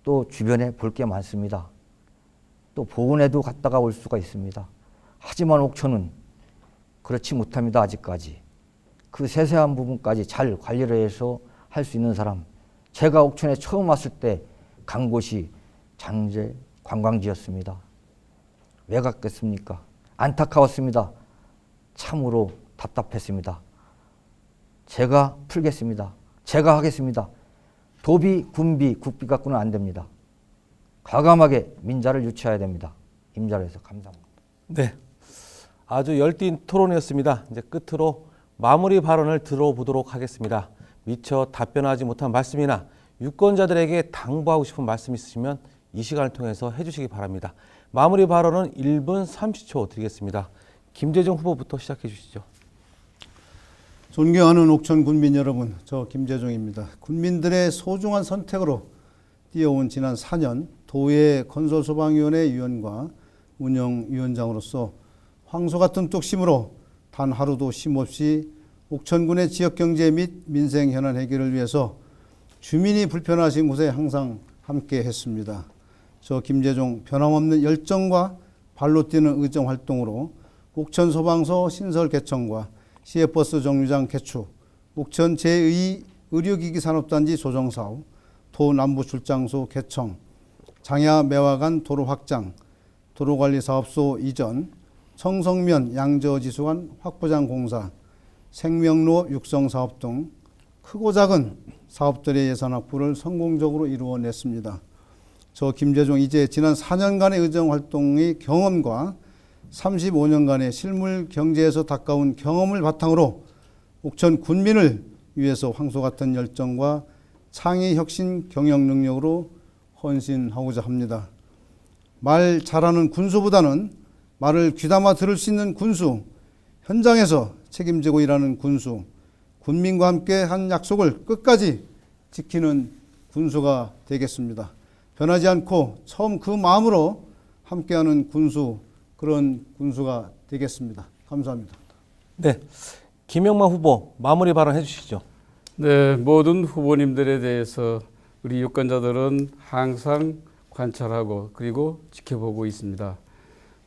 S4: 또 주변에 볼 게 많습니다. 또 보은에도 갔다가 올 수가 있습니다. 하지만 옥천은 그렇지 못합니다. 아직까지. 그 세세한 부분까지 잘 관리를 해서 할 수 있는 사람. 제가 옥천에 처음 왔을 때 간 곳이 장제 관광지였습니다. 왜 갔겠습니까? 안타까웠습니다. 참으로 답답했습니다. 제가 풀겠습니다. 제가 하겠습니다. 도비, 군비, 국비 갖고는 안 됩니다. 과감하게 민자를 유치해야 됩니다. 임자로해서 감사합니다.
S1: 네, 아주 열띤 토론이었습니다. 이제 끝으로 마무리 발언을 들어보도록 하겠습니다. 미처 답변하지 못한 말씀이나 유권자들에게 당부하고 싶은 말씀 있으시면 이 시간을 통해서 해주시기 바랍니다. 마무리 발언은 1분 30초 드리겠습니다. 김재정 후보부터 시작해 주시죠.
S2: 존경하는 옥천 군민 여러분, 저 김재종입니다. 군민들의 소중한 선택으로 뛰어온 지난 4년 도의 건설소방위원회 위원과 운영위원장으로서 황소 같은 뚝심으로 단 하루도 쉼없이 옥천군의 지역경제 및 민생 현안 해결을 위해서 주민이 불편하신 곳에 항상 함께 했습니다. 저 김재종 변함없는 열정과 발로 뛰는 의정 활동으로 옥천 소방서 신설 개청과 시외버스 정류장 개축, 옥천 제2 의료기기 산업단지 조정사업, 도 남부출장소 개청, 장야 매화간 도로 확장, 도로관리사업소 이전, 청성면 양저지수관 확보장 공사, 생명로 육성사업 등 크고 작은 사업들의 예산 확보를 성공적으로 이루어냈습니다. 저 김재종 이제 지난 4년간의 의정활동의 경험과 35년간의 실물 경제에서 닦아온 경험을 바탕으로 옥천 군민을 위해서 황소 같은 열정과 창의 혁신 경영 능력으로 헌신하고자 합니다. 말 잘하는 군수보다는 말을 귀담아 들을 수 있는 군수, 현장에서 책임지고 일하는 군수, 군민과 함께 한 약속을 끝까지 지키는 군수가 되겠습니다. 변하지 않고 처음 그 마음으로 함께하는 군수, 그런 군수가 되겠습니다. 감사합니다.
S1: 네, 김영만 후보 마무리 발언 해주시죠.
S3: 네, 모든 후보님들에 대해서 우리 유권자들은 항상 관찰하고 그리고 지켜보고 있습니다.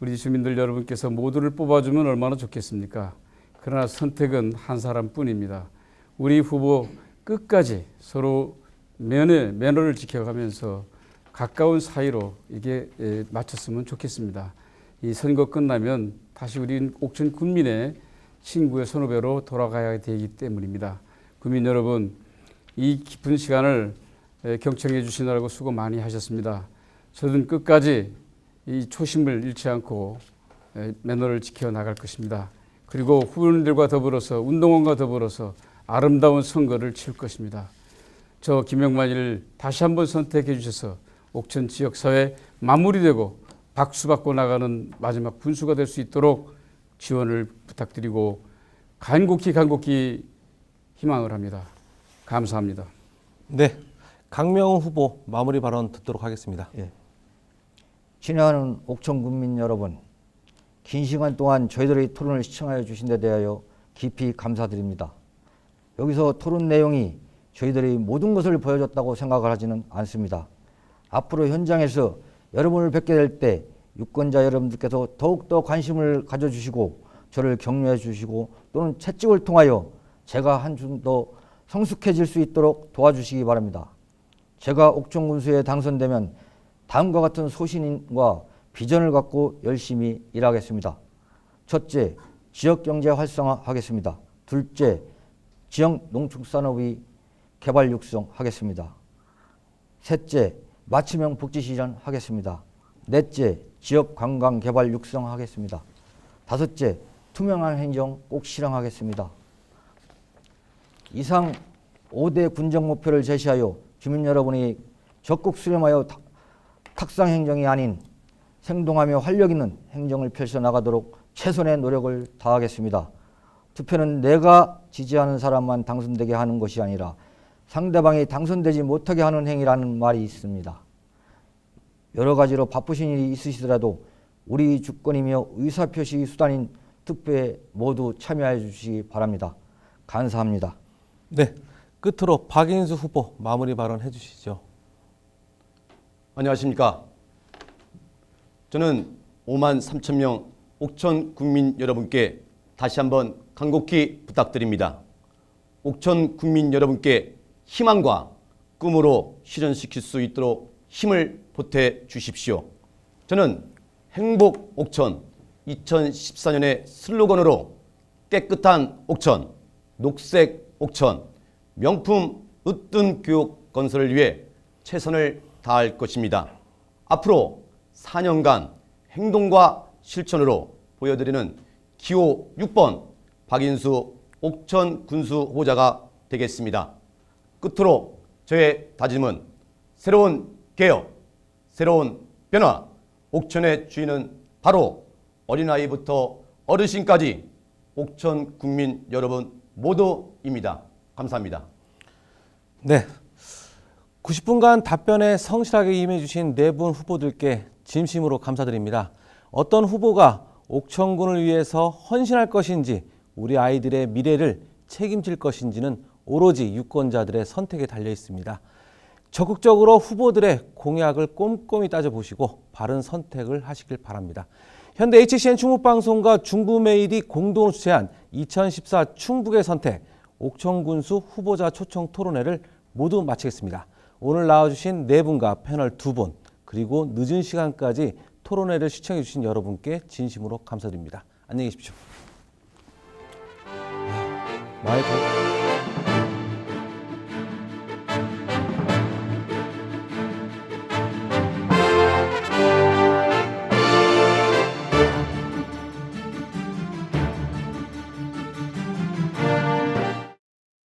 S3: 우리 주민들 여러분께서 모두를 뽑아주면 얼마나 좋겠습니까? 그러나 선택은 한 사람뿐입니다. 우리 후보 끝까지 서로 매너를 지켜가면서 가까운 사이로 이게 맞췄으면 좋겠습니다. 이 선거 끝나면 다시 우리 옥천 군민의 친구의 선후배로 돌아가야 되기 때문입니다. 국민 여러분, 이 깊은 시간을 경청해 주시느라고 수고 많이 하셨습니다. 저는 끝까지 이 초심을 잃지 않고 매너를 지켜 나갈 것입니다. 그리고 후보님들과 더불어서 운동원과 더불어서 아름다운 선거를 칠 것입니다. 저 김영만이를 다시 한번 선택해 주셔서 옥천 지역사회 마무리되고 박수받고 나가는 마지막 군수가 될 수 있도록 지원을 부탁드리고 간곡히 희망을 합니다. 감사합니다.
S1: 네, 강명훈 후보 마무리 발언 듣도록 하겠습니다.
S4: 친애하는 옥천 군민 여러분, 긴 시간 동안 저희들의 토론을 시청하여 주신 데 대하여 깊이 감사드립니다. 여기서 토론 내용이 저희들이 모든 것을 보여줬다고 생각을 하지는 않습니다. 앞으로 현장에서 여러분을 뵙게 될 때 유권자 여러분들께서 더욱더 관심을 가져주시고 저를 격려해 주시고 또는 채찍을 통하여 제가 한층 더 성숙해질 수 있도록 도와주시기 바랍니다. 제가 옥천군수에 당선되면 다음과 같은 소신과 비전을 갖고 열심히 일하겠습니다. 첫째, 지역경제 활성화하겠습니다. 둘째, 지역 농축산업의 개발 육성하겠습니다. 셋째, 맞춤형 복지 실현하겠습니다. 넷째, 지역 관광 개발 육성하겠습니다. 다섯째, 투명한 행정 꼭 실행하겠습니다. 이상 5대 군정 목표를 제시하여 주민 여러분이 적극 수렴하여 탁상 행정이 아닌 생동하며 활력 있는 행정을 펼쳐 나가도록 최선의 노력을 다하겠습니다. 투표는 내가 지지하는 사람만 당선되게 하는 것이 아니라 상대방이 당선되지 못하게 하는 행위라는 말이 있습니다. 여러 가지로 바쁘신 일이 있으시더라도 우리 주권이며 의사표시 수단인 투표에 모두 참여해 주시기 바랍니다. 감사합니다.
S1: 네, 끝으로 박인수 후보 마무리 발언 해주시죠.
S5: 안녕하십니까. 저는 5만 3천 명 옥천 국민 여러분께 다시 한번 간곡히 부탁드립니다. 옥천 국민 여러분께 희망과 꿈으로 실현시킬 수 있도록 힘을 보태 주십시오. 저는 행복 옥천 2014년의 슬로건으로 깨끗한 옥천, 녹색 옥천, 명품 으뜸 교육 건설을 위해 최선을 다할 것입니다. 앞으로 4년간 행동과 실천으로 보여드리는 기호 6번 박인수 옥천 군수 후보자가 되겠습니다. 끝으로 저의 다짐은 새로운 개혁, 새로운 변화, 옥천의 주인은 바로 어린아이부터 어르신까지 옥천 국민 여러분 모두입니다. 감사합니다.
S1: 네, 90분간 답변에 성실하게 임해주신 네 분 후보들께 진심으로 감사드립니다. 어떤 후보가 옥천군을 위해서 헌신할 것인지, 우리 아이들의 미래를 책임질 것인지는 오로지 유권자들의 선택에 달려 있습니다. 적극적으로 후보들의 공약을 꼼꼼히 따져보시고 바른 선택을 하시길 바랍니다. 현대 HCN 충북방송과 중부메일이 공동으로 주최한 2014 충북의 선택 옥천군수 후보자 초청 토론회를 모두 마치겠습니다. 오늘 나와주신 네 분과 패널 두 분, 그리고 늦은 시간까지 토론회를 시청해 주신 여러분께 진심으로 감사드립니다. 안녕히 계십시오. 마이크.